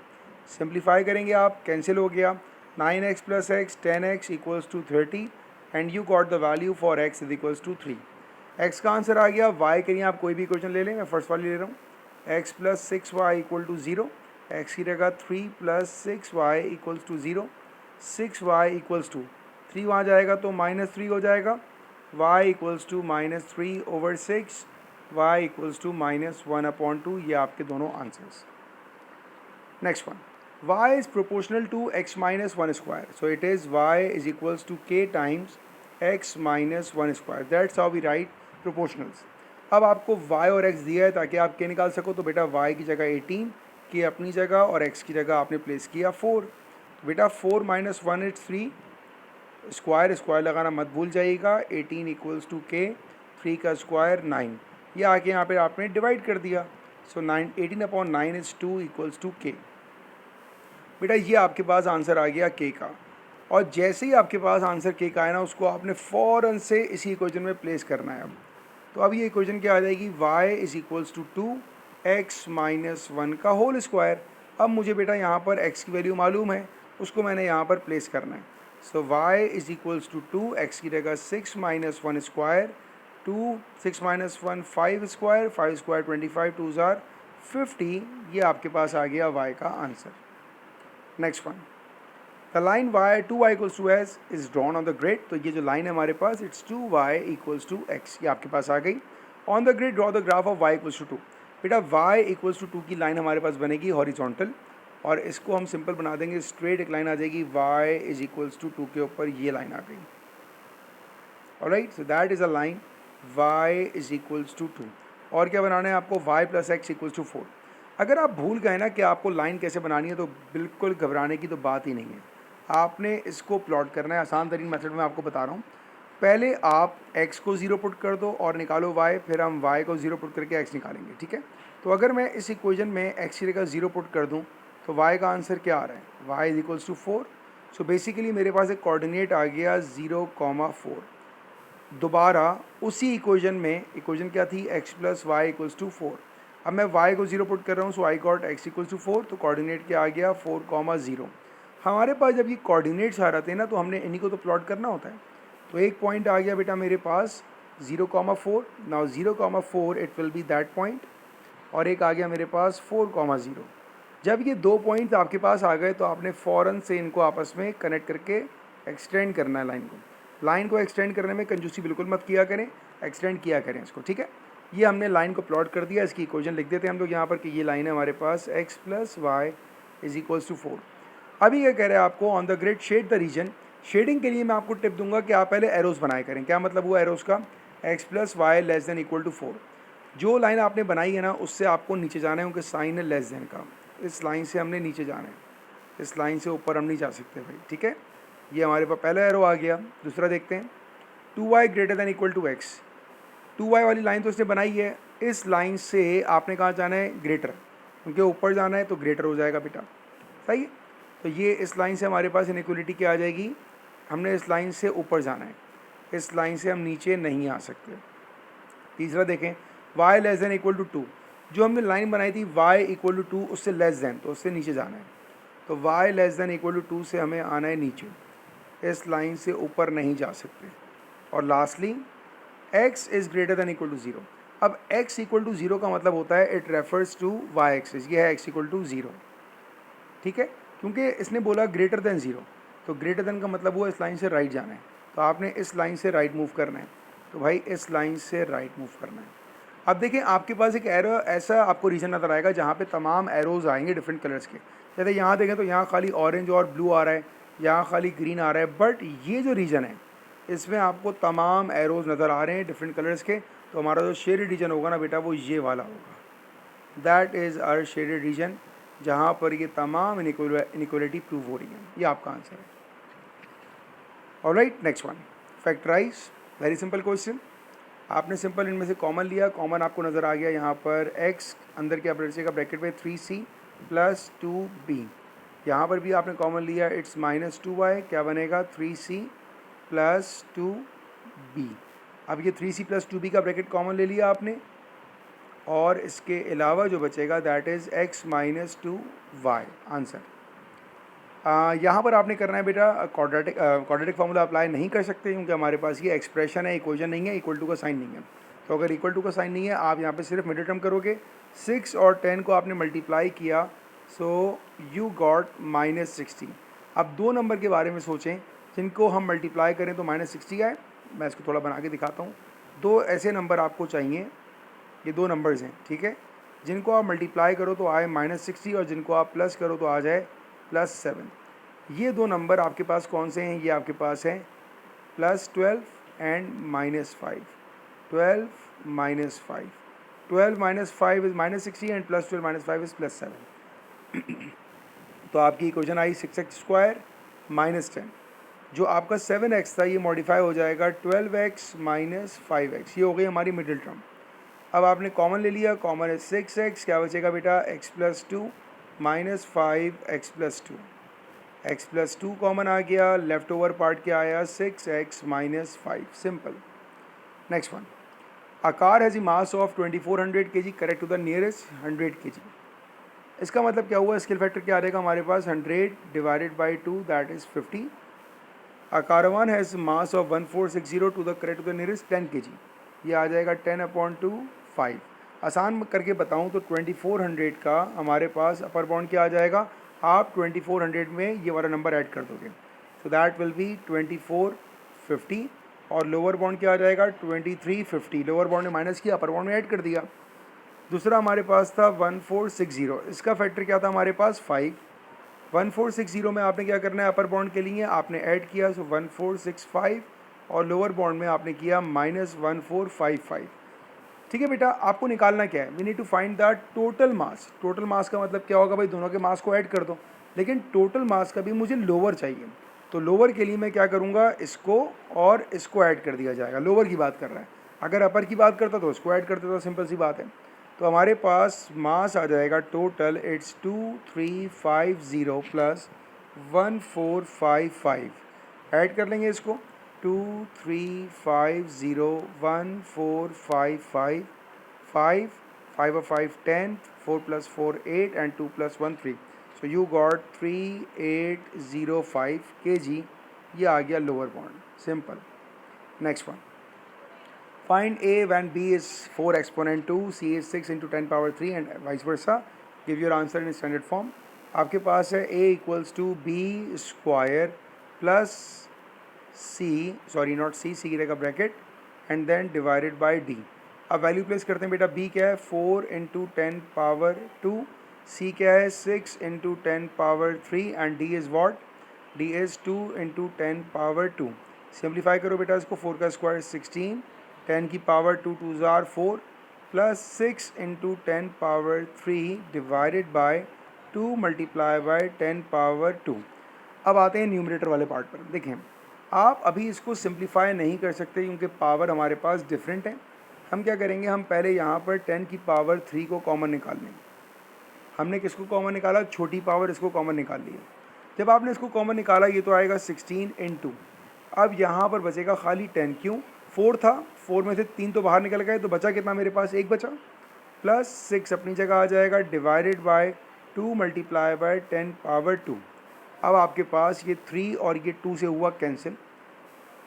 सिंप्लीफाई करेंगे आप, कैंसिल हो गया, 9x + x 10x = 30 and you got the value for x is equals to 3। x का आंसर आ गया। y के लिए आप कोई भी इक्वेशन ले लें, मैं फर्स्ट वाली ले रहा हूँ, x + 6y = 0, x की जगह 3 + 6y = 0, 6y = 3 वहाँ जाएगा तो -3 हो जाएगा, y = -3/6, y = -1/2। ये आपके दोनों answers. Next one, y is proportional to x - 1 square, so it is y is equals to k times x - 1 square. That's how we write proportionals. अब आपको y और x दिया है ताकि आप k निकाल सको। तो बेटा y की जगह 18, k अपनी जगह, और x की जगह आपने प्लेस किया 4। तो बेटा 4 - 1 इट्स 3, स्क्वायर लगाना मत भूल जाइएगा। 18 = k, 3 का स्क्वायर 9, ये आके यहाँ पे आपने डिवाइड कर दिया। सो 18/9 इज़ 2 = k। बेटा ये आपके पास आंसर आ गया k का। और जैसे ही आपके पास आंसर k का है ना, उसको आपने फ़ौरन से इसी इक्वेशन में प्लेस करना है। अब तो अब ये इक्वेशन क्या आ जाएगी, y = 2 x - 1 का होल स्क्वायर। अब मुझे बेटा यहाँ पर x की वैल्यू मालूम है, उसको मैंने यहाँ पर प्लेस करना है। सो y = 2, x की जगह 6 - 1 square, 2 6 - 1 5 square, 5 square 25, 2s are 50। ये आपके पास आ गया y का answer. Next one, the line y 2y = s is drawn on the grid. तो ये जो लाइन है हमारे पास, इट्स 2y = x, ये आपके पास आ गई। On the grid draw the graph of y = 2। बेटा y = 2 की लाइन हमारे पास बनेगी हॉरिजॉन्टल, और इसको हम सिंपल बना देंगे, स्ट्रेट एक लाइन आ जाएगी, y = 2 के ऊपर ये लाइन आ गई। Alright, so that is a line y = 2। और क्या बनाना है आपको, y + x = 4। अगर आप भूल गए ना कि आपको लाइन कैसे बनानी है तो बिल्कुल घबराने की तो बात ही नहीं है। आपने इसको प्लॉट करना है, आसान तरीन मेथड में आपको बता रहा हूँ। पहले आप x को 0 पुट कर दो और निकालो y, फिर हम y को 0 पुट करके x निकालेंगे, ठीक है। तो अगर मैं इस इक्वेशन में x की जगह 0 पुट कर दूँ तो y का आंसर क्या आ रहा है, y इज इक्वल्स टू 4। सो बेसिकली मेरे पास एक कोऑर्डिनेट आ गया 0,4। दोबारा उसी इक्वेशन में, इक्वेशन क्या थी, x plus y equals to 4। अब मैं y को 0 पुट कर रहा हूँ, so I got x equals to 4। तो कोऑर्डिनेट क्या आ गया 4,0। हमारे पास जब ये कोऑर्डिनेट्स आ रहे थे ना तो हमने इन्हीं को तो प्लॉट करना होता है। तो एक पॉइंट आ गया बेटा मेरे पास 0,4। Now 0,4 it will B that point, और एक आ गया मेरे पास 4,0। जब ये दो पॉइंट्स आपके पास आ गए तो आपने फ़ौरन से इनको आपस में कनेक्ट करके एक्सटेंड करना है लाइन को एक्सटेंड करने में कंजूसी बिल्कुल मत किया करें, एक्सटेंड किया करें इसको, ठीक है। ये हमने लाइन को प्लॉट कर दिया, इसकी इक्वेशन लिख देते हैं हम लोग यहाँ पर कि ये लाइन है हमारे पास x plus y is equals to 4। अभी क्या कह रहे हैं आपको, on the grid shade the region. Shading के लिए मैं आपको टिप दूंगा कि आप पहले एरोस बनाए करें। क्या मतलब हुआ एरोस का, x plus y less than equal to 4। जो लाइन आपने बनाई है ना उससे आपको नीचे जाना है, उनके साइन है लेस देन का। इस लाइन से हमने नीचे जाना है, इस लाइन से ऊपर हम नहीं जा सकते भाई, ठीक है। ये हमारे पास पहला एरो आ गया। दूसरा देखते हैं, 2y greater than equal to x. 2y वाली लाइन तो इसने बनाई है, इस लाइन से आपने कहाँ जाना है, ग्रेटर, क्योंकि ऊपर जाना है तो ग्रेटर हो जाएगा बेटा, सही है। तो ये इस लाइन से हमारे पास इनइक्वलिटी क्या आ जाएगी, हमने इस लाइन से ऊपर जाना है, इस लाइन से हम नीचे नहीं आ सकते। तीसरा देखें, y less than equal to 2। जो हमने लाइन बनाई थी y इक्वल टू 2 उससे लेस देन, तो उससे नीचे जाना है। तो y less than equal to 2 से हमें आना है नीचे, इस लाइन से ऊपर नहीं जा सकते। और lastly x is greater than equal to 0। अब x इक्वल टू 0 का मतलब होता है it refers to y axis, ये है x इक्वल टू 0, ठीक है। क्योंकि इसने बोला ग्रेटर देन 0, तो ग्रेटर देन का मतलब हुआ इस लाइन से राइट जाना है, तो आपने इस लाइन से राइट मूव करना है। तो भाई इस लाइन से राइट मूव करना है। अब देखें आपके पास एक एरो, ऐसा आपको रीजन नज़र आएगा जहाँ पे तमाम एरोज़ आएंगे डिफरेंट कलर्स के। जैसे यहाँ देखें तो यहाँ खाली ऑरेंज और ब्लू आ रहा है, यहाँ खाली ग्रीन आ रहा है, बट ये जो रीजन है इसमें आपको तमाम एरोज़ नज़र आ रहे हैं डिफरेंट कलर्स के। तो हमारा जो शेडेड रीजन होगा ना बेटा वो ये वाला होगा, that is our shaded region, जहाँ पर ये तमाम इनइक्वालिटी प्रूव हो रही है। ये आपका आंसर है। Alright, next one, factorise. Very simple question. आपने सिंपल इनमें से कॉमन लिया, कॉमन आपको नज़र आ गया यहाँ पर x अंदर क्या बचेगा ब्रैकेट में 3c प्लस 2b। यहाँ पर भी आपने कॉमन लिया, इट्स माइनस 2y, क्या बनेगा 3c प्लस 2b। अब ये 3c प्लस 2b का ब्रैकेट कॉमन ले लिया आपने, और इसके अलावा जो बचेगा that is x minus 2y answer. यहाँ पर आपने करना है बेटा, क्वाड्रेटिक फार्मूला अप्लाई नहीं कर सकते क्योंकि हमारे पास ये एक्सप्रेशन है, इक्वेशन नहीं है, इक्वल टू का साइन नहीं है। तो अगर इक्वल टू का साइन नहीं है आप यहाँ पे सिर्फ मिडिल टर्म करोगे। 6 और 10 को आपने मल्टीप्लाई किया, सो यू गॉट -60। अब दो नंबर के बारे में सोचें जिनको हम मल्टीप्लाई करें तो -60 आए। मैं इसको थोड़ा बना के दिखाता हूँ। दो ऐसे नंबर आपको चाहिए, ये दो नंबर्स हैं, ठीक है, जिनको आप मल्टीप्लाई करो तो आए -60 और जिनको आप प्लस करो तो आ जाए +7। ये दो नंबर आपके पास कौन से हैं, ये आपके पास है +12 एंड -5। 12 -5, 12 -5 is -60 and +12 -5 is +7। तो आपकी इक्वेशन आई 6x² -10। जो आपका 7x था ये मॉडिफाई हो जाएगा 12x - 5x। ये हो गई हमारी मिडिल टर्म। अब आपने कॉमन ले लिया, कॉमन है 6x, क्या बचेगा बेटा x + 2 - 5x + 2। x + 2 कॉमन आ गया, लेफ्ट ओवर पार्ट क्या आया 6x - 5, simple. Next one, a car has a mass of 2400 kg, correct to the nearest 100 kg। इसका मतलब क्या हुआ, स्केल फैक्टर क्या आ रहेगा हमारे पास 100 divided by 2 that is 50। a caravan has mass of 1460 to the correct to the nearest 10 kg। ये आ जाएगा 10/2 5। आसान करके बताऊं तो 2400 का हमारे पास अपर बाउंड क्या आ जाएगा, आप 2400 में ये वाला नंबर ऐड कर दोगे, सो दैट विल बी 2450। और लोअर बाउंड क्या आ जाएगा 2350। लोअर बाउंड में माइनस किया, अपर बाउंड में ऐड कर दिया। दूसरा हमारे पास था 1460, इसका फैक्टर क्या था हमारे पास 5। 1460 में आपने क्या करना है, अपर बाउंड के लिए आपने ऐड किया, सो 1465, और लोअर बाउंड में आपने किया -1455।
ठीक है बेटा, आपको निकालना क्या है, we need to find the total mass. Total mass का मतलब क्या होगा भाई, दोनों के मास को ऐड कर दो, लेकिन टोटल मास का भी मुझे लोअर चाहिए। तो लोअर के लिए मैं क्या करूँगा, इसको और इसको ऐड कर दिया जाएगा। लोअर की बात कर रहा है, अगर अपर की बात करता तो इसको ऐड करते, तो सिंपल सी बात है। तो हमारे पास मास आ जाएगा टोटल, इट्स 2350 प्लस 1455। ऐड कर लेंगे इसको, 2350 1455 5 5 और 5 10, 4 plus 4 8 and 2 plus 1 3। So you got 3805 kg। ये आ गया lower bond, simple. Next one, find A when b is 4 exponent 2, c is 6 into 10 power 3 and vice versa। give your answer in standard form। आपके पास है a equals to b square plus c, sorry not c, c की जगह bracket and then divided by d। अब value place करते हैं बेटा, b क्या है 4 इंटू 10 पावर 2, c क्या है 6 into 10 power 3 and d is what, d is 2 into 10 power 2। Simplify करो बेटा इसको, 4 का स्क्वायर 16, 10 की पावर 2 2 ज़ार 4 plus 6 into 10 power 3 divided by 2 multiply by 10 power 2। अब आते हैं न्यूमरेटर वाले पार्ट पर। देखें, आप अभी इसको सिंप्लीफाई नहीं कर सकते क्योंकि पावर हमारे पास डिफरेंट है। हम क्या करेंगे, हम पहले यहाँ पर 10 की पावर 3 को कॉमन निकाल लेंगे। हमने किसको कॉमन निकाला, छोटी पावर, इसको कॉमन निकाल लिया। जब आपने इसको कॉमन निकाला, ये तो आएगा 16 इंटू, अब यहाँ पर बचेगा खाली 10, क्यों, 4 था, 4 में से 3 तो बाहर निकल गए, तो बचा कितना मेरे पास, एक बचा, प्लस 6 अपनी जगह आ जाएगा divided by 2 multiply by 10 power 2। अब आपके पास ये 3 और ये 2 से हुआ कैंसिल।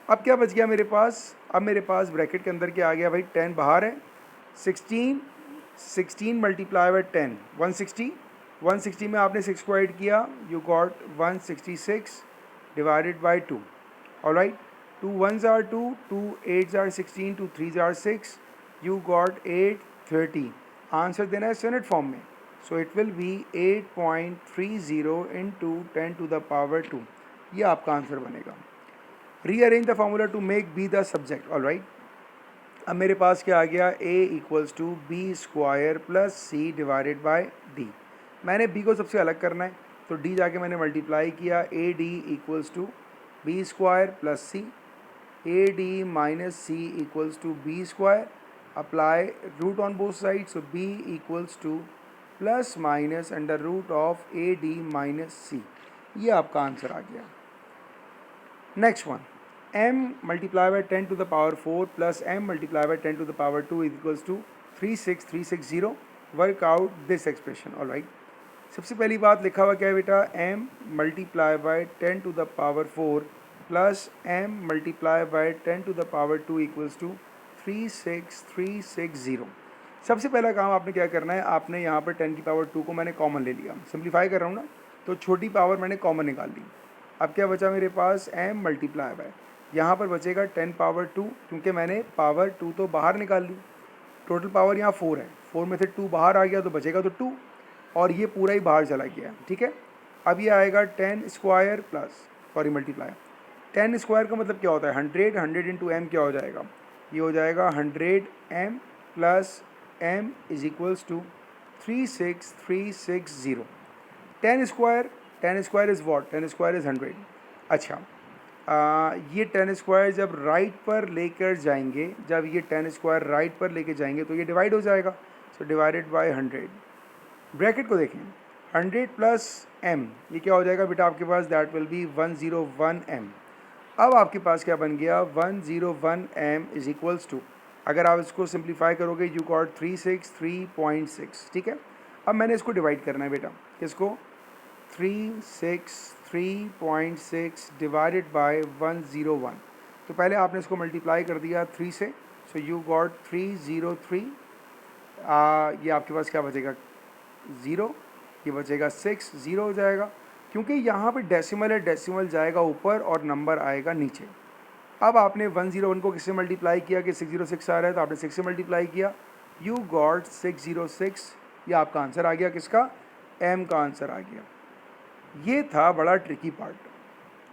अब क्या बच गया मेरे पास, अब मेरे पास ब्रैकेट के अंदर क्या आ गया भाई, 10 बाहर है, 16 मल्टीप्लाई बाय 10 160, 160 में आपने 6 को ऐड किया, you got 166 divided by 2। Alright, 2 1s are 2, 2 8s are 16, 2 3s are 6, you got 830। Answer देना है स्टैंडर्ड फॉर्म में, so it will be 8.30 into 10 to the power 2। ये आपका आंसर बनेगा। Rearrange the formula to make b the subject. Alright, अब मेरे पास क्या आ गया, a equals to B square plus c divided by d. मैंने b को सबसे अलग करना है, तो d जाके मैंने मल्टीप्लाई किया, A D equals to B square plus C, A D minus C equals to B square, apply root on both side, so b equals to plus minus under root of A D minus C. ये आपका answer आ गया। Next one, m multiply by 10 to the power 4 plus m multiply by 10 to the power 2 equals to 36360। Work out this expression. Alright, सबसे पहली बात लिखा हुआ क्या है बेटा, m multiply by 10 to the power 4 plus m multiply by 10 to the power 2 equals to 36360। सबसे पहला काम आपने क्या करना है, आपने यहाँ पर 10 की पावर 2 को मैंने कॉमन ले लिया, सिंप्लीफाई कर रहा हूँ ना, तो छोटी पावर मैंने कॉमन निकाल ली। अब क्या बचा मेरे पास, m मल्टीप्लाई बाय, यहाँ पर बचेगा 10 पावर 2, क्योंकि मैंने पावर 2 तो बाहर निकाल ली। टोटल पावर यहाँ 4 है, 4 में से 2 बाहर आ गया तो बचेगा तो 2, और ये पूरा ही बाहर चला गया। ठीक है, अब ये आएगा 10 square plus, sorry multiply, 10 square का मतलब क्या होता है, 100, 100 इंटू एम क्या हो जाएगा, ये हो जाएगा 100 m plus m is equals to 36360। 10 square, 10 square is what, 10 square is 100। अच्छा, ये 10 स्क्वायर जब राइट पर लेकर जाएंगे, जब ये 10 स्क्वायर राइट पर लेके जाएंगे तो ये डिवाइड हो जाएगा, सो डिवाइडेड बाय 100। ब्रैकेट को देखें, 100 प्लस m, ये क्या हो जाएगा बेटा आपके पास, दैट विल बी 101 m। अब आपके पास क्या बन गया, 101 m इज इक्वल्स टू, अगर आप इसको सिंप्लीफाई करोगे, यू गॉट 363.6। ठीक है, अब मैंने इसको डिवाइड करना है बेटा, किसको, 363.6 डिवाइडेड बाय 101। तो पहले आपने इसको मल्टीप्लाई कर दिया 3 से, सो यू गॉट 303। ये आपके पास क्या बचेगा, 0, ये बचेगा 6, 0 हो जाएगा, क्योंकि यहाँ पे डेसिमल है, डेसिमल जाएगा ऊपर और नंबर आएगा नीचे। अब आपने 101 को किससे मल्टीप्लाई किया कि 606 आ रहा है, तो आपने 6 से मल्टीप्लाई किया, यू गॉट 606। ये आपका आंसर आ गया, किसका, m का आंसर आ गया। ये था बड़ा ट्रिकी पार्ट,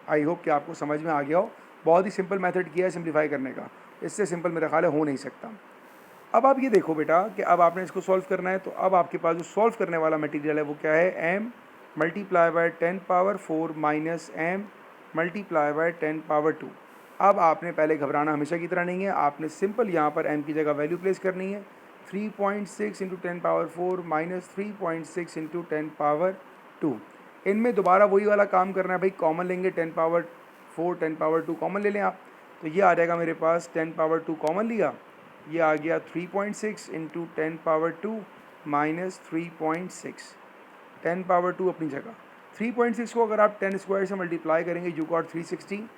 आई होप कि आपको समझ में आ गया हो। बहुत ही सिंपल मेथड किया है सिंप्लीफाई करने का, इससे सिंपल मेरा ख्याल है हो नहीं सकता। अब आप ये देखो बेटा कि अब आपने इसको सॉल्व करना है, तो अब आपके पास जो सॉल्व करने वाला मटेरियल है वो क्या है, m multiply by 10 power 4 minus m multiply by 10 power 2। अब आपने पहले घबराना हमेशा की तरह नहीं है, आपने सिंपल यहाँ पर m की जगह वैल्यू प्लेस करनी है। 3.6 into 10 power 4 minus 3.6 into 10 power 2। इनमें दोबारा वही वाला काम करना है भाई, कॉमन लेंगे 10 पावर 4 10 पावर 2 कॉमन ले लें आप, तो ये आ जाएगा मेरे पास 10 पावर 2 कॉमन लिया, ये आ गया 3.6 इंटू 10 पावर 2 माइनस 3.6, 10 पावर 2 अपनी जगह। 3.6 को अगर आप 10 स्क्वायर से मल्टीप्लाई करेंगे यू गॉट 360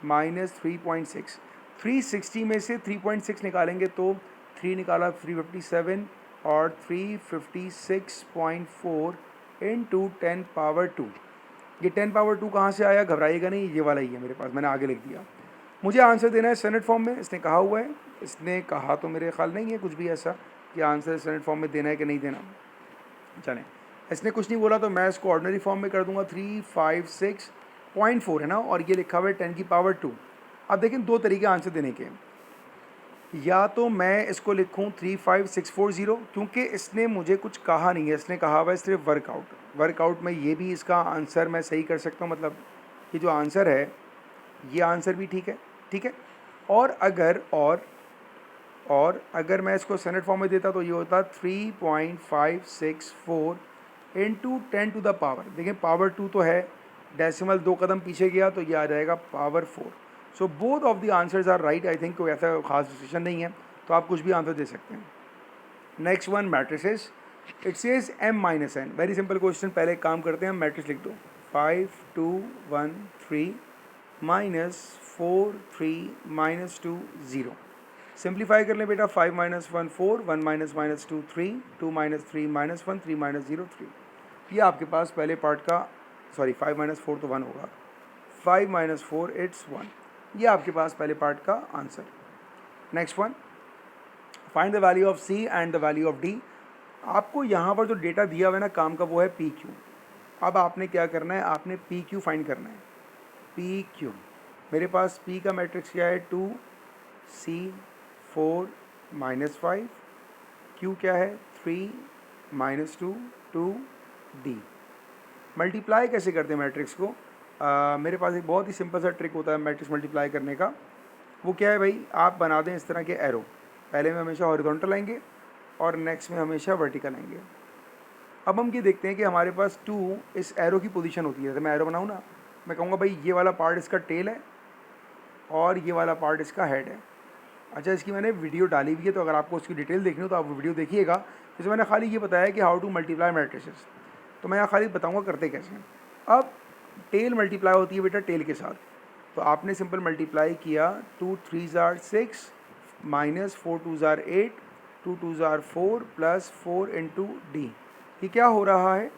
माइनस 3.6। 360 में से 3.6 निकालेंगे तो 3 निकाला 357 और 356.4 इंटू 10 पावर 2। ये 10 पावर 2 कहाँ से आया, घबराइएगा नहीं, ये वाला ही है मेरे पास, मैंने आगे लिख दिया। मुझे आंसर देना है स्टैंडर्ड फॉर्म में, इसने कहा हुआ है, इसने कहा तो मेरे ख्याल नहीं है कुछ भी ऐसा कि आंसर स्टैंडर्ड फॉर्म में देना है कि नहीं देना। चलें, इसने कुछ नहीं बोला तो मैं इसको ऑर्डिनरी फॉर्म में कर दूंगा। 356.4 है ना, और ये लिखा हुआ है 10 की पावर 2। अब देखें दो तरीके आंसर देने के, या तो मैं इसको लिखूं 35640, क्योंकि इसने मुझे कुछ कहा नहीं है, इसने कहा हुआ है सिर्फ वर्कआउट में ये भी इसका आंसर मैं सही कर सकता हूँ, मतलब ये जो आंसर है ये आंसर भी ठीक है, ठीक है। और अगर मैं इसको स्टैंडर्ड फॉर्म में देता तो ये होता 3.564 इंटू 10 टू द पावर, देखिए पावर 2 तो है, डेसिमल 2 कदम पीछे गया तो ये आ जाएगा power 4। So both of the answers are right. I think कोई ऐसा खास डिसीजन नहीं है, तो आप कुछ भी आंसर दे सकते हैं। Next one matrices, it says m minus n, very simple question. पहले एक काम करते हैं, मैट्रिक्स लिख दो 5 2 1 3 माइनस 4 3 माइनस 2 0। सिंप्लीफाई कर लें बेटा, 5 minus 1 4, 1 minus minus 2 3, 2 minus 3 minus 1, 3 minus 0 3। ये आपके पास पहले पार्ट का, सॉरी 5 माइनस 4 तो 1 होगा, 5 माइनस 4 इट्स 1। ये आपके पास पहले पार्ट का answer. Next one, find the value of C and the value of D. आपको यहाँ पर जो डेटा दिया हुआ है ना काम का, वो है पी क्यू। अब आपने क्या करना है, आपने पी क्यू फाइंड करना है। पी क्यू, मेरे पास पी का मैट्रिक्स क्या है, 2 सी 4 माइनस 5, क्यू क्या है 3 माइनस 2 2 डी। मल्टीप्लाई कैसे करते हैं मैट्रिक्स को, मेरे पास एक बहुत ही सिंपल सा ट्रिक होता है मैट्रिक्स मल्टीप्लाई करने का। वो क्या है भाई, आप बना दें इस तरह के एरो, पहले में हमेशा हॉरिजॉन्टल आएंगे और नेक्स्ट में हमेशा वर्टिकल आएंगे। अब हम ये देखते हैं कि हमारे पास 2 इस एरो की पोजीशन होती है। जैसे मैं एरो बनाऊँ ना, मैं कहूँगा भाई ये वाला पार्ट इसका टेल है और ये वाला पार्ट इसका हेड है। अच्छा, इसकी मैंने वीडियो डाली हुई है, तो अगर आपको उसकी डिटेल देखनी हो तो आप वो वीडियो देखिएगा। जैसे मैंने खाली ये बताया कि हाउ टू मल्टीप्लाई मैट्रिसेस, तो मैं यहाँ खाली बताऊँगा करते कैसे हैं। अब टेल मल्टीप्लाई होती है बेटा टेल के साथ, तो आपने सिंपल मल्टीप्लाई किया, 2 3 jar 6 minus 4 2 jar 8, 2 2 jar 4 plus 4 into D. ये क्या हो रहा है,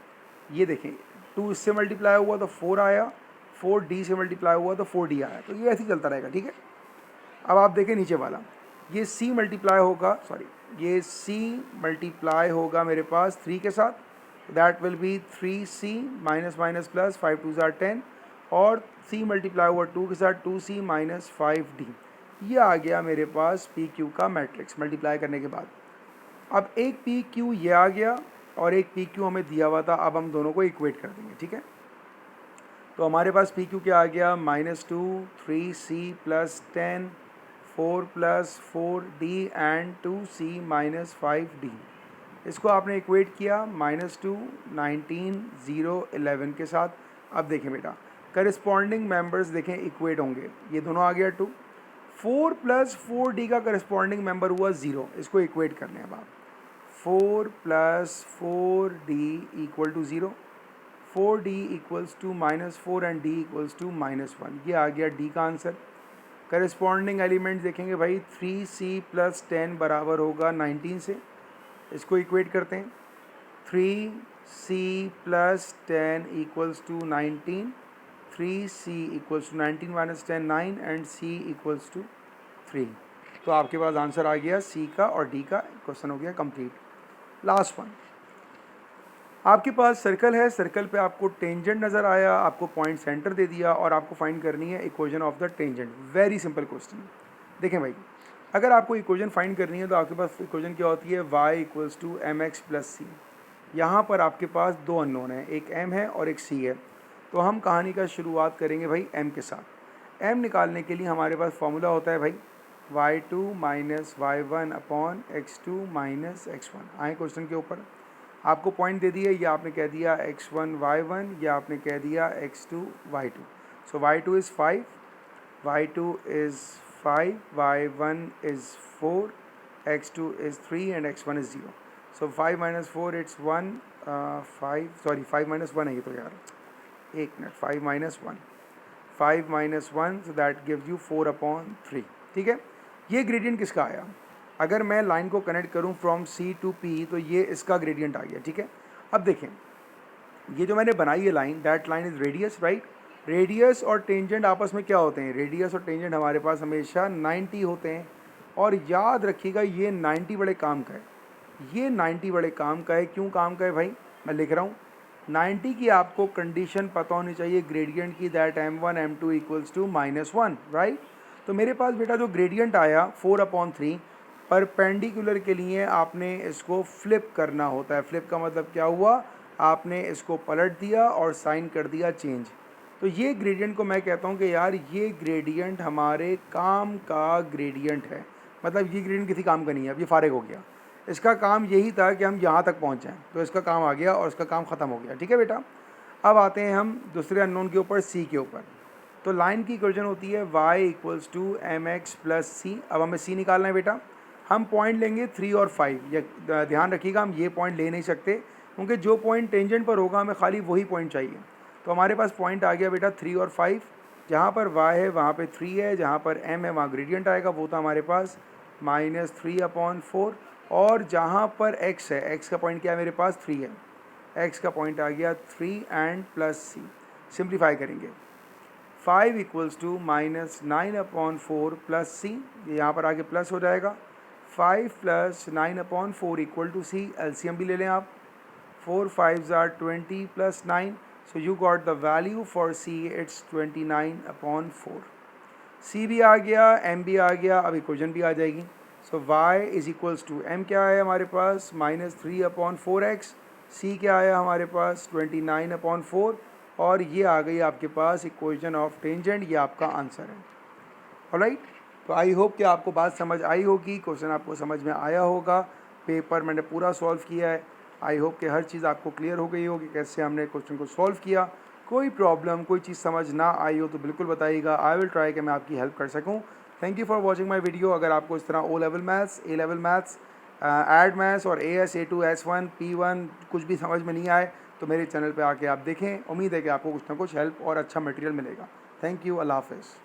ये देखें, 2 इससे मल्टीप्लाई हुआ तो 4 आया, 4 डी से मल्टीप्लाई हुआ तो 4 डी आया, तो ये ऐसे ही चलता रहेगा, ठीक है। अब आप देखें नीचे वाला, ये सी मल्टीप्लाई होगा, सॉरी ये सी मल्टीप्लाई होगा मेरे पास 3 के साथ, that will B 3c minus minus plus 5 2 jar 10, और सी मल्टीप्लाई हुआ 2 के साथ 2c माइनस 5d। ये आ गया मेरे पास पी क्यू का मैट्रिक्स मल्टीप्लाई करने के बाद। अब एक पी क्यू ये आ गया और एक पी क्यू हमें दिया हुआ था, अब हम दोनों को इक्वेट कर देंगे, ठीक है। तो हमारे पास पी क्यू क्या आ गया, -2 3c plus 10 4 plus 4d and 2c minus 5d। इसको आपने इक्वेट किया -2 19 0 11 के साथ। अब देखें बेटा, करस्पॉन्डिंग मेंबर्स देखें इक्वेट होंगे, ये दोनों आ गया 2, 4 प्लस 4d का करस्पॉन्डिंग मेंबर हुआ 0, इसको इक्वेट करने अब आप, 4 plus 4d equal to 0, 4d equals to -4 and d equals to -1। ये आ गया d का आंसर। करस्पॉन्डिंग एलिमेंट्स देखेंगे भाई, 3c प्लस 10 बराबर होगा 19 से, इसको इक्वेट करते हैं, 3c plus 10 equals to 19, 3c equals to 19 minus 10 9 and c equals to 3। तो आपके पास आंसर आ गया c का और d का, क्वेश्चन हो गया कंप्लीट। लास्ट वन, आपके पास सर्कल है, सर्कल पे आपको टेंजेंट नज़र आया, आपको पॉइंट सेंटर दे दिया और आपको फाइंड करनी है equation of the tangent. Very simple question. देखें भाई, अगर आपको इक्वेशन फाइंड करनी है तो आपके पास इक्वेशन क्या होती है, y equals to M X plus C. यहाँ पर आपके पास दो अननोन है, एक m है और एक c है। तो हम कहानी का शुरुआत करेंगे भाई m के साथ। m निकालने के लिए हमारे पास फॉर्मूला होता है भाई y2 minus y1 upon x2 minus x1। आए क्वेश्चन के ऊपर आपको पॉइंट दे दिए, या आपने कह दिया x1 y1 या आपने कह दिया x2 y2। So y2 is 5, y2 is 5, y1 is 4, x2 is 3 and x1 is 0. So 5 minus 4 it's 1, 5 minus 1 है ये तो यार, एक minute, 5 minus 1, 5 minus 1 so that gives you 4 upon 3। ठीक है, ये ग्रेडियंट किसका आया? अगर मैं लाइन को कनेक्ट करूँ फ्रॉम C to P तो ये इसका ग्रेडियंट आ गया। ठीक है, अब देखें ये जो मैंने बनाई है line, that line is radius, right. Radius और टेंजेंट आपस में क्या होते हैं? रेडियस और टेंजेंट हमारे पास हमेशा 90 होते हैं। और याद रखिएगा ये 90 बड़े काम का है, ये 90 बड़े काम का है। क्यों काम का है भाई? मैं लिख रहा हूँ 90 की आपको कंडीशन पता होनी चाहिए ग्रेडियंट की, that m1 m2 equals to -1, right. तो मेरे पास बेटा जो ग्रेडियंट आया 4/3 परपेंडिकुलर के लिए आपने इसको फ्लिप करना होता है। फ्लिप का मतलब क्या हुआ? आपने इसको पलट दिया और साइन कर दिया चेंज। तो ये ग्रेडियंट को मैं कहता हूँ कि यार ये ग्रेडियंट हमारे काम का ग्रेडियंट है। मतलब ये ग्रेडियंट किसी काम का नहीं है, अब ये फारिग हो गया। इसका काम यही था कि हम यहाँ तक पहुँच जाएँ, तो इसका काम आ गया और इसका काम ख़त्म हो गया। ठीक है बेटा, अब आते हैं हम दूसरे अननोन के ऊपर, सी के ऊपर। तो लाइन की इक्वेशन होती है y equals to M X plus C. अब हमें सी निकालना है बेटा। हम पॉइंट लेंगे 3 और 5। ये ध्यान रखिएगा, हम ये पॉइंट ले नहीं सकते क्योंकि जो पॉइंट टेंजेंट पर होगा हमें खाली वही पॉइंट चाहिए। तो हमारे पास पॉइंट आ गया बेटा 3 और 5। जहाँ पर y है वहाँ पे 3 है, जहाँ पर m है वहाँ ग्रेडियंट आएगा, वो था हमारे पास -3/4। और जहाँ पर x है, x का पॉइंट क्या है मेरे पास? 3 है, x का पॉइंट आ गया 3 एंड प्लस सी। सिंप्लीफाई करेंगे 5 इक्वल्स टू -9/4 प्लस सी, ये यहाँ पर आगे प्लस हो जाएगा। 5 plus 9/4 equal to C. LCM भी ले लें आप, 4 5s are 20 plus 9, so you got the value for C, it's 29/4। C भी आ गया, M भी आ गया, अब इक्वेशन भी आ जाएगी। So y is equals to M क्या आया हमारे पास? -3/4x। C क्या आया हमारे पास? 29/4। और ये आ गई आपके पास इक्वेशन ऑफ टेंजेंट, ये आपका आंसर है। ऑलराइट, तो आई होप कि आपको बात समझ आई होगी, क्वेश्चन आपको समझ में आया होगा। पेपर मैंने पूरा सॉल्व किया है। आई होप कि हर चीज़ आपको क्लियर हो गई होगी कैसे हमने क्वेश्चन को सॉल्व किया। कोई प्रॉब्लम, कोई चीज़ समझ ना आई हो तो बिल्कुल बताइएगा, आई विल ट्राई कि मैं आपकी हेल्प कर सकूं। Thank you for watching my video. अगर आपको इस तरह ओ लेवल मैथ्स, ए लेवल मैथ्स, एड मैथ्स और AS, A2, S1, P1 कुछ भी समझ में नहीं आए तो मेरे चैनल पे आके आप देखें। उम्मीद है कि आपको कुछ ना कुछ हेल्प और अच्छा मटेरियल मिलेगा। थैंक यू, अल्लाह हाफ़िज़।